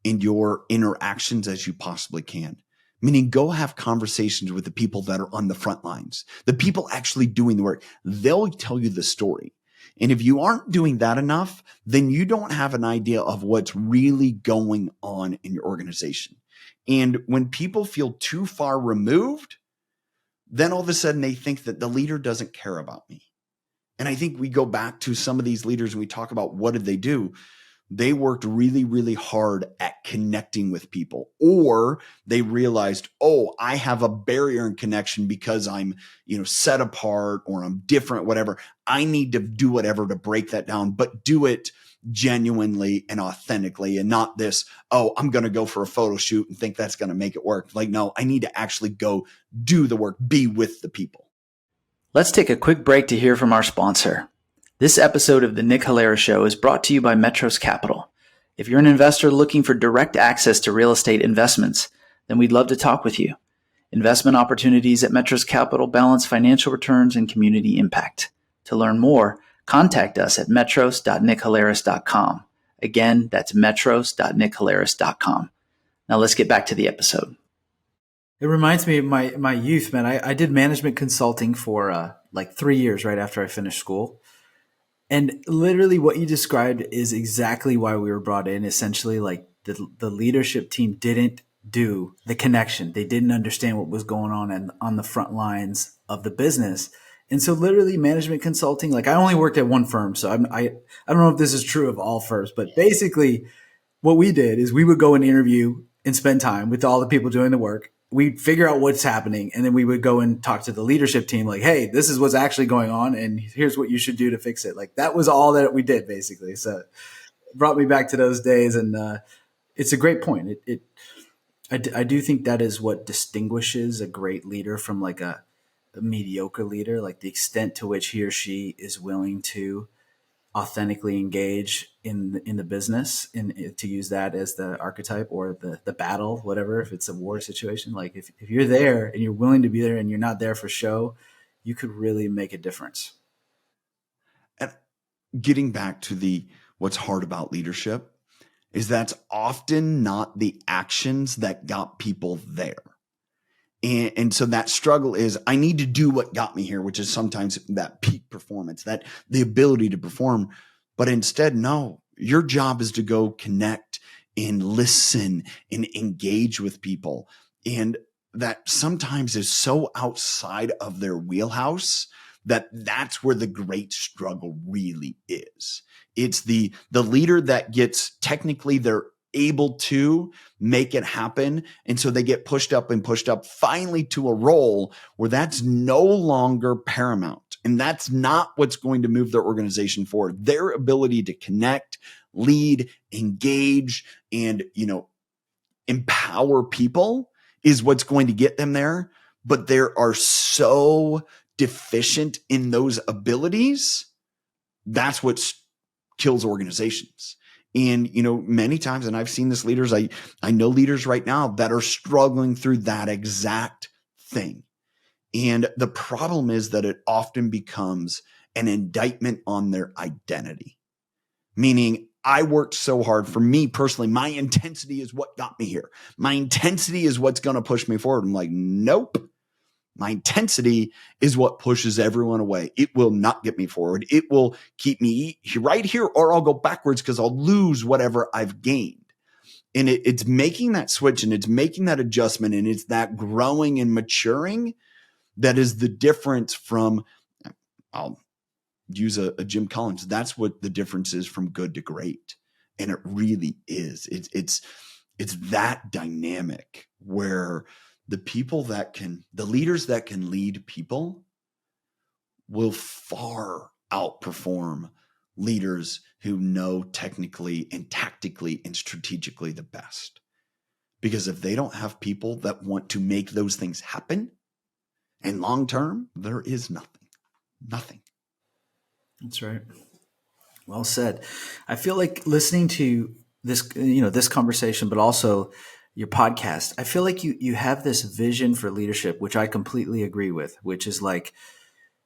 in your interactions as you possibly can. Meaning go have conversations with the people that are on the front lines, the people actually doing the work. They'll tell you the story. And if you aren't doing that enough, then you don't have an idea of what's really going on in your organization. And when people feel too far removed, then all of a sudden they think that the leader doesn't care about me. And I think we go back to some of these leaders and we talk about what did they do? They worked really, really hard at connecting with people, or they realized, oh, I have a barrier in connection because I'm, set apart or I'm different, whatever. I need to do whatever to break that down, but do it genuinely and authentically and not this, oh, I'm going to go for a photo shoot and think that's going to make it work. Like, no, I need to actually go do the work, be with the people. Let's take a quick break to hear from our sponsor. This episode of the Nick Halaris Show is brought to you by Metros Capital. If you're an investor looking for direct access to real estate investments, then we'd love to talk with you. Investment opportunities at Metros Capital balance financial returns and community impact. To learn more, contact us at metros.nickhalaris.com. Again, that's metros.nickhalaris.com. Now let's get back to the episode. It reminds me of my youth, man. I did management consulting for like 3 years right after I finished school. And literally what you described is exactly why we were brought in. Essentially, like the leadership team didn't do the connection. They didn't understand what was going on the front lines of the business. And so literally management consulting, like I only worked at one firm. So I don't know if this is true of all firms, but basically what we did is we would go and interview and spend time with all the people doing the work. We'd figure out what's happening, and then we would go and talk to the leadership team like, hey, this is what's actually going on, and here's what you should do to fix it. Like that was all that we did basically. So it brought me back to those days, and it's a great point. I do think that is what distinguishes a great leader from like a mediocre leader, like the extent to which he or she is willing to authentically engage in the business, and to use that as the archetype or the battle, whatever, if it's a war situation. Like if you're there and you're willing to be there and you're not there for show, you could really make a difference. And getting back to what's hard about leadership is that's often not the actions that got people there. And so that struggle is, I need to do what got me here, which is sometimes that peak performance, that the ability to perform. But instead, no, your job is to go connect and listen and engage with people. And that sometimes is so outside of their wheelhouse that's where the great struggle really is. It's the leader that gets technically they're able to make it happen. And so they get pushed up finally to a role where that's no longer paramount. And that's not what's going to move their organization forward. Their ability to connect, lead, engage, and, empower people is what's going to get them there. But they are so deficient in those abilities. That's what kills organizations. And, many times, and I've seen this leaders, I know leaders right now that are struggling through that exact thing. And the problem is that it often becomes an indictment on their identity. Meaning, I worked so hard. For me personally, my intensity is what got me here. My intensity is what's going to push me forward. I'm like, nope. My intensity is what pushes everyone away. It will not get me forward. It will keep me right here, or I'll go backwards because I'll lose whatever I've gained. And it's making that switch, and it's making that adjustment, and it's that growing and maturing that is the difference from, I'll use a Jim Collins. That's what the difference is from good to great. And it really is. It's that dynamic where the leaders that can lead people will far outperform leaders who know technically and tactically and strategically the best. Because if they don't have people that want to make those things happen, and long term, there is nothing. That's right. Well said. I feel like listening to this, this conversation, but also your podcast, I feel like you have this vision for leadership, which I completely agree with, which is like,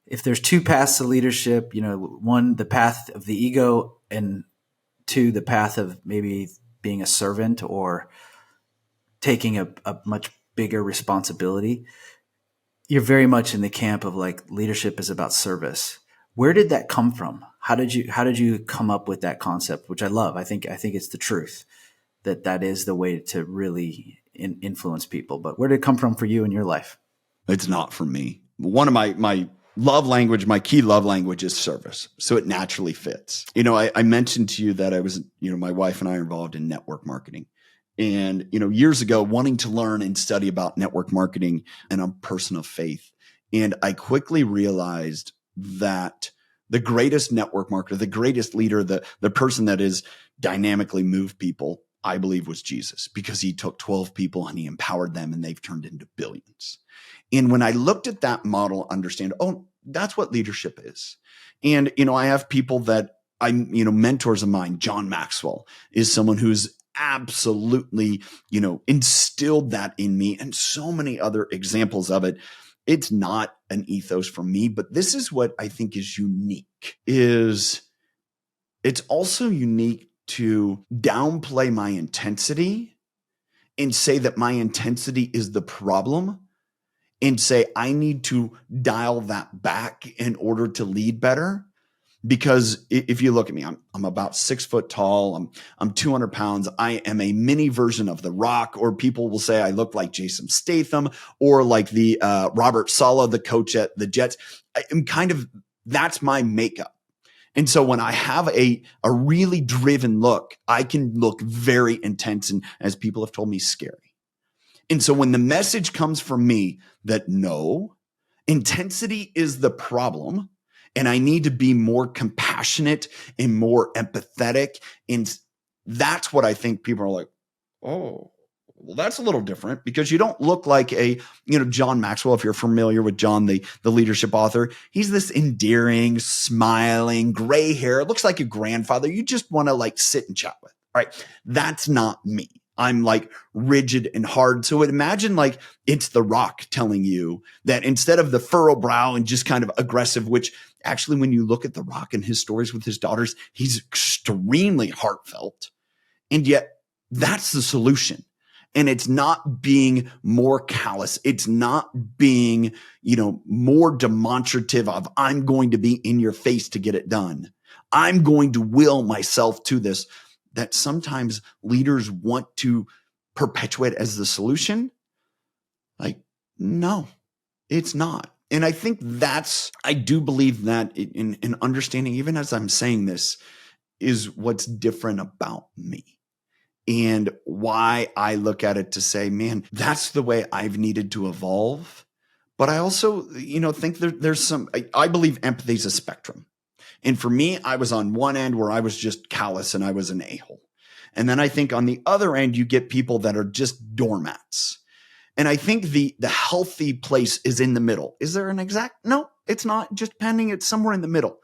if there's two paths to leadership, one, the path of the ego, and two, the path of maybe being a servant or taking a much bigger responsibility. You're very much in the camp of like leadership is about service. Where did that come from? How did you come up with that concept, which I love? I think it's the truth that is the way to really influence people. But where did it come from for you in your life? It's not for me. One of my love language, my key love language is service. So it naturally fits. I mentioned to you that I was, my wife and I are involved in network marketing. And, years ago, wanting to learn and study about network marketing, and I'm a person of faith. And I quickly realized that the greatest network marketer, the greatest leader, the person that is dynamically moved people, I believe, was Jesus, because he took 12 people and he empowered them and they've turned into billions. And when I looked at that model, understand, that's what leadership is. And, I have people that mentors of mine. John Maxwell is someone who's absolutely, instilled that in me, and so many other examples of it. It's not an ethos for me, but this is what I think is unique. It's also unique to downplay my intensity and say that my intensity is the problem, and say I need to dial that back in order to lead better. Because if you look at me, I'm about 6 foot tall. I'm 200 pounds. I am a mini version of The Rock, or people will say I look like Jason Statham, or like the Robert Saleh, the coach at the Jets. I'm that's my makeup. And so when I have a really driven look, I can look very intense and, as people have told me, scary. And so when the message comes from me that no, intensity is the problem, and I need to be more compassionate and more empathetic, and that's what I think people are like, oh, well, that's a little different, because you don't look like John Maxwell. If you're familiar with John, the leadership author, he's this endearing, smiling, gray hair. It looks like a grandfather you just want to like sit and chat with. All right. That's not me. I'm like rigid and hard. So imagine like it's The Rock telling you that instead of the furrow brow and just kind of aggressive, which actually, when you look at The Rock and his stories with his daughters, he's extremely heartfelt. And yet that's the solution. And it's not being more callous. It's not being, more demonstrative of I'm going to be in your face to get it done. I'm going to will myself to this. That sometimes leaders want to perpetuate as the solution. Like, no, it's not. And I think I do believe that in understanding, even as I'm saying this, is what's different about me, and why I look at it to say, man, that's the way I've needed to evolve. But I also, think there's I believe empathy is a spectrum. And for me, I was on one end where I was just callous and I was an a-hole. And then I think on the other end, you get people that are just doormats. And I think the healthy place is in the middle. Is there an exact? No, it's not just pending. It's somewhere in the middle.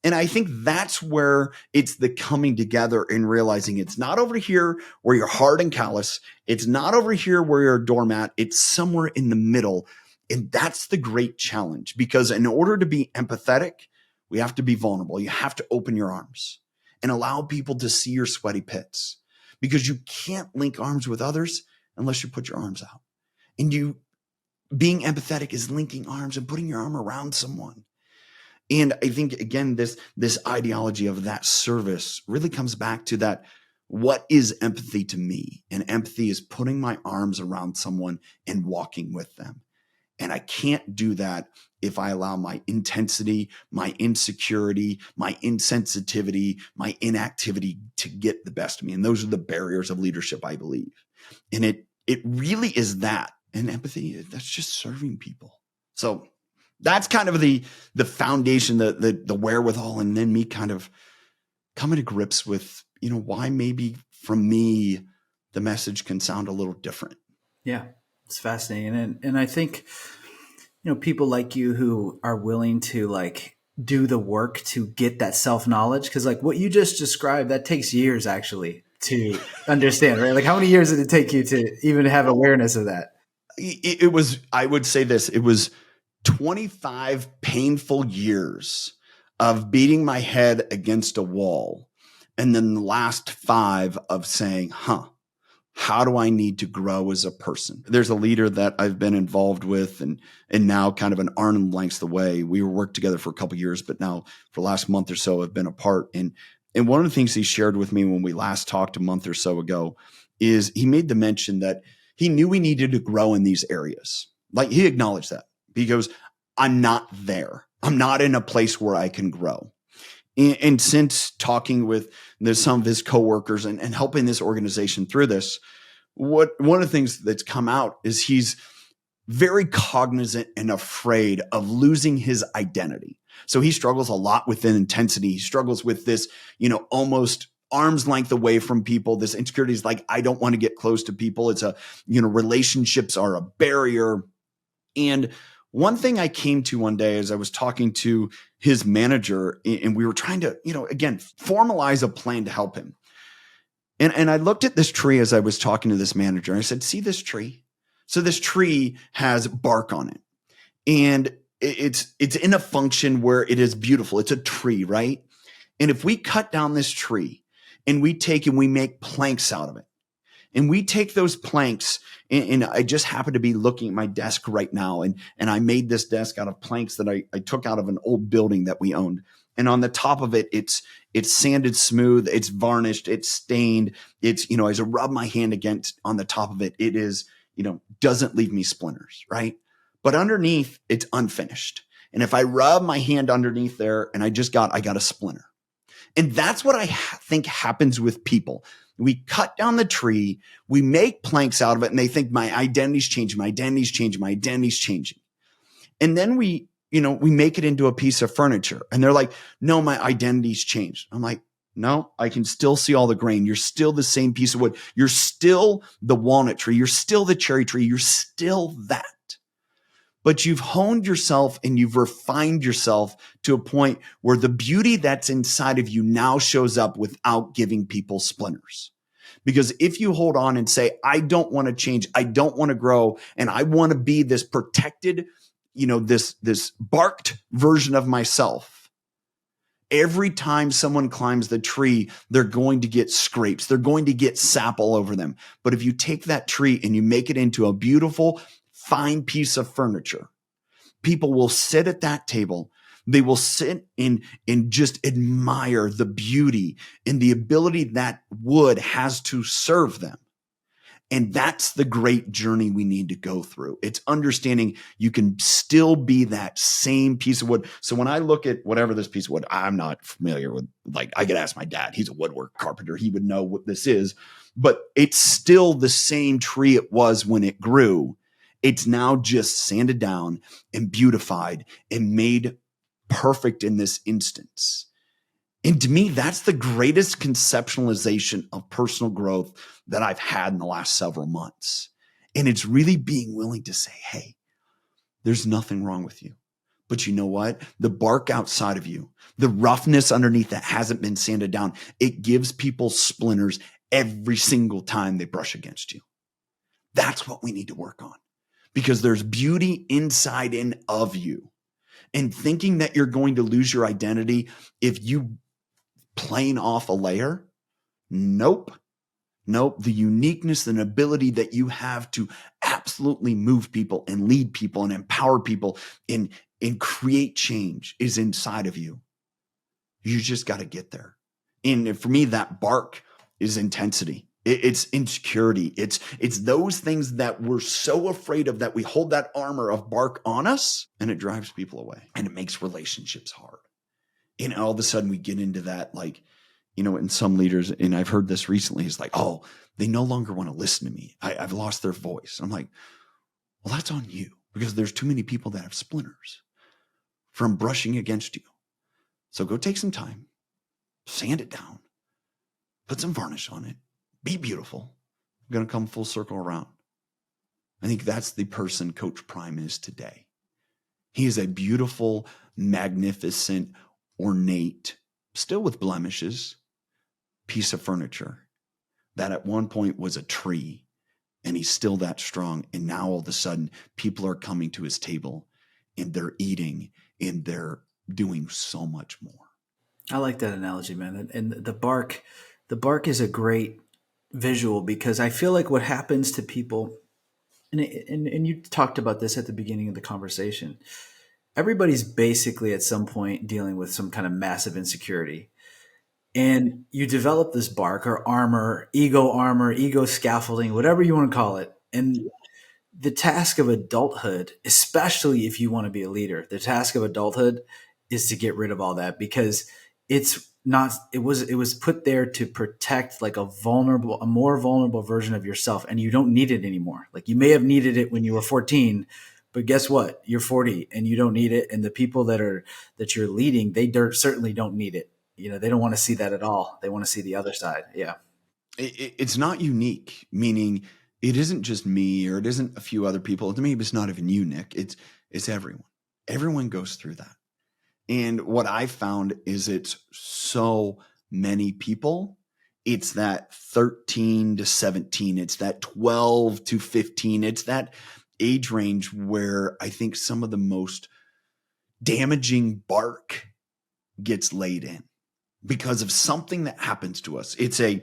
And I think that's where it's the coming together and realizing it's not over here where you're hard and callous. It's not over here where you're a doormat. It's somewhere in the middle. And that's the great challenge, because in order to be empathetic, we have to be vulnerable. You have to open your arms and allow people to see your sweaty pits, because you can't link arms with others unless you put your arms out. And being empathetic is linking arms and putting your arm around someone. And I think, again, this ideology of that service really comes back to that. What is empathy to me? And empathy is putting my arms around someone and walking with them. And I can't do that if I allow my intensity, my insecurity, my insensitivity, my inactivity to get the best of me. And those are the barriers of leadership, I believe. And it really is that. And empathy, that's just serving people. So that's kind of the foundation, the wherewithal, and then me kind of coming to grips with, why maybe from me the message can sound a little different. Yeah, it's fascinating. And I think, people like you who are willing to like do the work to get that self-knowledge? Because like what you just described, that takes years actually to understand, right? Like how many years did it take you to even have awareness of that? It was, I would say this, it was 25 painful years of beating my head against a wall. And then the last 5 of saying, how do I need to grow as a person? There's a leader that I've been involved with and now kind of an arm length away. We worked together for a couple of years, but now for the last month or so have been apart. And one of the things he shared with me when we last talked a month or so ago is he made the mention that he knew we needed to grow in these areas. Like he acknowledged that. He goes, I'm not there. I'm not in a place where I can grow. And since talking with some of his coworkers and helping this organization through this, one of the things that's come out is he's very cognizant and afraid of losing his identity. So he struggles a lot with intensity. He struggles with this, almost arm's length away from people. This insecurity is like, I don't want to get close to people. It's relationships are a barrier. And one thing I came to one day as I was talking to his manager and we were trying to, again, formalize a plan to help him. And I looked at this tree as I was talking to this manager. And I said, see this tree? So this tree has bark on it. And it's in a function where it is beautiful. It's a tree, right? And if we cut down this tree and we take and we make planks out of it, and we take those planks, and I just happen to be looking at my desk right now, and I made this desk out of planks that I took out of an old building that we owned. And on the top of it, it's sanded smooth, it's varnished, it's stained. It's, as I rub my hand against on the top of it, it is, doesn't leave me splinters, right? But underneath, it's unfinished. And if I rub my hand underneath there and I got a splinter. And that's what I think happens with people. We cut down the tree, we make planks out of it, and they think my identity's changing, my identity's changing, my identity's changing. And then we make it into a piece of furniture. And they're like, no, my identity's changed. I'm like, no, I can still see all the grain. You're still the same piece of wood. You're still the walnut tree. You're still the cherry tree. You're still that. But you've honed yourself and you've refined yourself to a point where the beauty that's inside of you now shows up without giving people splinters. Because if you hold on and say, I don't want to change, I don't want to grow, and I want to be this protected, this barked version of myself, every time someone climbs the tree, they're going to get scrapes. They're going to get sap all over them. But if you take that tree and you make it into a beautiful, fine piece of furniture, people will sit at that table. They will sit and just admire the beauty and the ability that wood has to serve them. And that's the great journey we need to go through. It's understanding you can still be that same piece of wood. So when I look at whatever this piece of wood, I'm not familiar with, like, I could ask my dad. He's a woodwork carpenter. He would know what this is, but it's still the same tree it was when it grew. It's now just sanded down and beautified and made perfect in this instance. And to me, that's the greatest conceptualization of personal growth that I've had in the last several months. And it's really being willing to say, hey, there's nothing wrong with you. But you know what? The bark outside of you, the roughness underneath that hasn't been sanded down, it gives people splinters every single time they brush against you. That's what we need to work on, because there's beauty inside and of you. And thinking that you're going to lose your identity if you plane off a layer, nope. The uniqueness and ability that you have to absolutely move people and lead people and empower people and create change is inside of you. You just got to get there. And for me, that bark is intensity. It's insecurity. It's those things that we're so afraid of, that we hold that armor of bark on us, and it drives people away and it makes relationships hard. And all of a sudden we get into that, like, in some leaders, and I've heard this recently, is like, oh, they no longer want to listen to me. I've lost their voice. I'm like, well, that's on you, because there's too many people that have splinters from brushing against you. So go take some time, sand it down, put some varnish on it, be beautiful. I'm going to come full circle around. I think that's the person Coach Prime is today. He is a beautiful magnificent, ornate, still with blemishes, piece of furniture that at one point was a tree, and he's still that strong. And now all of a sudden people are coming to his table and they're eating and they're doing so much more. I like that analogy, man. And the bark is a great visual, because I feel like what happens to people, and you talked about this at the beginning of the conversation, everybody's basically at some point dealing with some kind of massive insecurity. And you develop this bark or armor, ego scaffolding, whatever you want to call it. And the task of adulthood, especially if you want to be a leader, the task of adulthood is to get rid of all that, because it's not, it was put there to protect like a more vulnerable version of yourself. And you don't need it anymore. Like, you may have needed it when you were 14, but guess what? You're 40 and you don't need it. And the people that you're leading, they certainly don't need it. They don't want to see that at all. They want to see the other side. Yeah. It's not unique, meaning it isn't just me, or it isn't a few other people. Maybe it's not even you, Nick. It's everyone. Everyone goes through that. And what I found is it's so many people. It's that 13 to 17. It's that 12 to 15. It's that age range where I think some of the most damaging bark gets laid in because of something that happens to us. It's a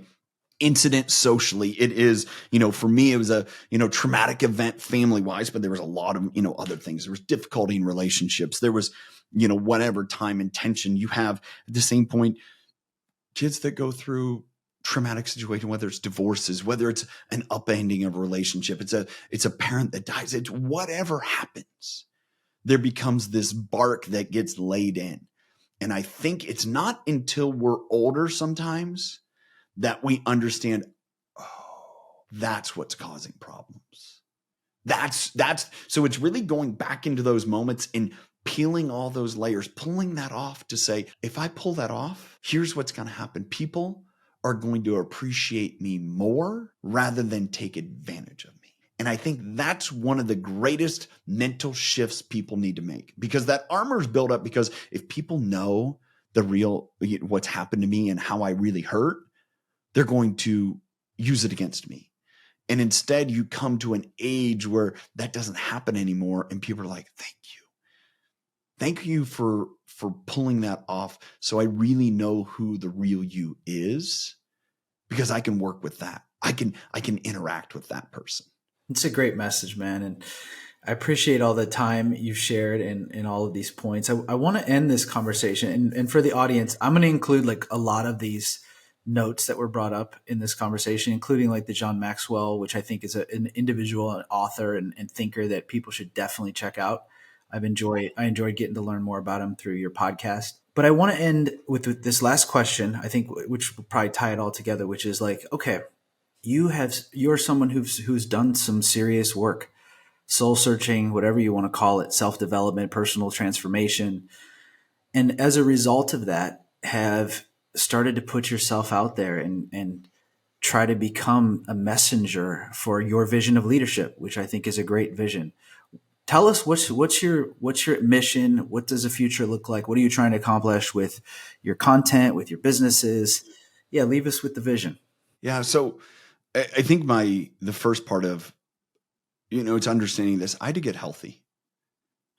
incident socially. It is, for me, it was a, traumatic event family wise, but there was a lot of, other things. There was difficulty in relationships. There was, whatever time and tension you have. At the same point, kids that go through traumatic situation, whether it's divorces, whether it's an upending of a relationship, it's a parent that dies, it's whatever happens, there becomes this bark that gets laid in. And I think it's not until we're older sometimes that we understand, that's what's causing problems. So it's really going back into those moments and peeling all those layers, pulling that off to say, if I pull that off, here's what's going to happen. People are going to appreciate me more rather than take advantage of me. And I think that's one of the greatest mental shifts people need to make, because that armor is built up. Because if people know the real, what's happened to me and how I really hurt, they're going to use it against me. And instead you come to an age where that doesn't happen anymore. And people are like, thank you for pulling that off. So I really know who the real you is, because I can work with that. I can interact with that person. It's a great message, man. And I appreciate all the time you've shared in all of these points. I want to end this conversation. And for the audience, I'm going to include like a lot of these notes that were brought up in this conversation, including like the John Maxwell, which I think is an individual, an author and thinker that people should definitely check out. I enjoyed getting to learn more about him through your podcast. But I want to end with this last question, I think, which will probably tie it all together, which is like, okay, you're someone who's done some serious work, soul searching, whatever you want to call it, self-development, personal transformation. And as a result of that, have started to put yourself out there and try to become a messenger for your vision of leadership, which I think is a great vision. Tell us what's your mission? What does the future look like? What are you trying to accomplish with your content, with your businesses? Yeah, leave us with the vision. Yeah. So I think the first part of, it's understanding this. I had to get healthy.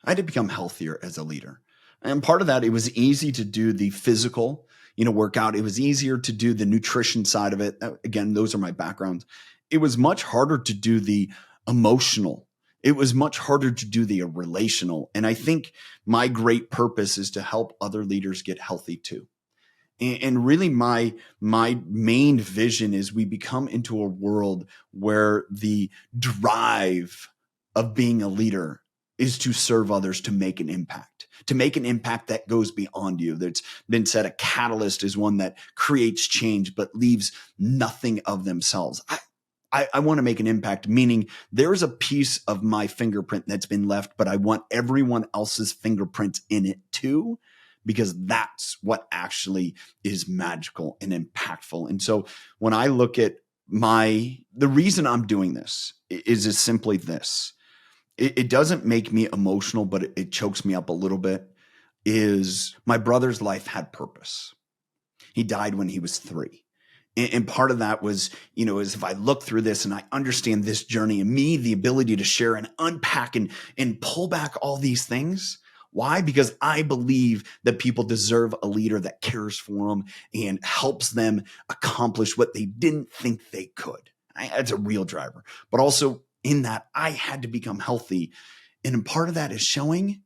I had to become healthier as a leader. And part of that, it was easy to do the physical, workout. It was easier to do the nutrition side of it. Again, those are my backgrounds. It was much harder to do the emotional. It was much harder to do the relational. And I think my great purpose is to help other leaders get healthy too. And really my main vision is we become into a world where the drive of being a leader is to serve others, to make an impact that goes beyond you. That's been said, a catalyst is one that creates change, but leaves nothing of themselves. I want to make an impact, meaning there's a piece of my fingerprint that's been left, but I want everyone else's fingerprints in it too, because that's what actually is magical and impactful. And so when I look at the reason I'm doing this is simply this. It doesn't make me emotional, but it chokes me up a little bit. is my brother's life had purpose. He died when he was 3. And part of that was, is if I look through this and I understand this journey and me, the ability to share and unpack and pull back all these things. Why? Because I believe that people deserve a leader that cares for them and helps them accomplish what they didn't think they could. That's a real driver. But also in that, I had to become healthy. And part of that is showing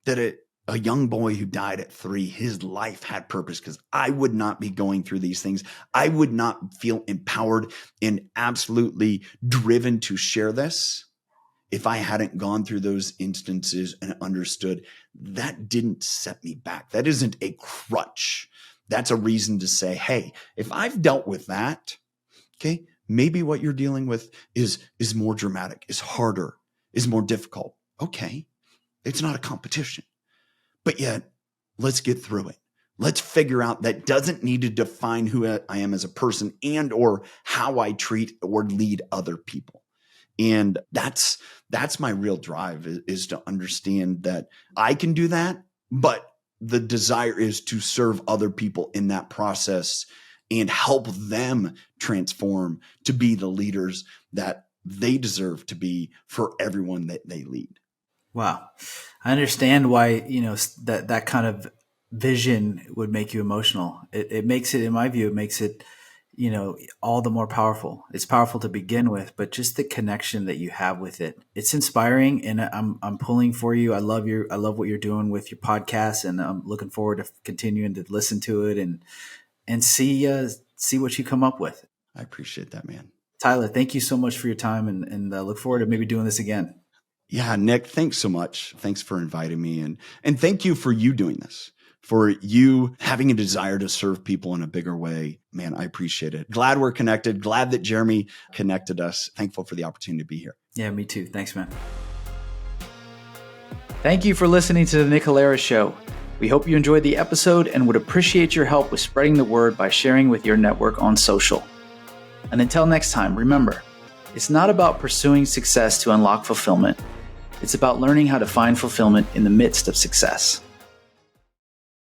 that a young boy who died at 3, his life had purpose, because I would not be going through these things. I would not feel empowered and absolutely driven to share this if I hadn't gone through those instances and understood that didn't set me back. That isn't a crutch. That's a reason to say, hey, if I've dealt with that, okay, maybe what you're dealing with is more dramatic, is harder, is more difficult. Okay, it's not a competition. But yet, let's get through it. Let's figure out that doesn't need to define who I am as a person and or how I treat or lead other people. And that's my real drive, is to understand that I can do that, but the desire is to serve other people in that process and help them transform to be the leaders that they deserve to be for everyone that they lead. Wow. I understand why, that kind of vision would make you emotional. It makes it, in my view, it makes it, all the more powerful. It's powerful to begin with, but just the connection that you have with it, it's inspiring, and I'm pulling for you. I love what you're doing with your podcast, and I'm looking forward to continuing to listen to it and see what you come up with. I appreciate that, man. Tyler, thank you so much for your time, and look forward to maybe doing this again. Yeah, Nick, thanks so much. Thanks for inviting me, and thank you for you doing this, for you having a desire to serve people in a bigger way. Man, I appreciate it. Glad we're connected. Glad that Jeremy connected us. Thankful for the opportunity to be here. Yeah, me too. Thanks, man. Thank you for listening to the Nick Halaris Show. We hope you enjoyed the episode and would appreciate your help with spreading the word by sharing with your network on social. And until next time, remember, it's not about pursuing success to unlock fulfillment. It's about learning how to find fulfillment in the midst of success.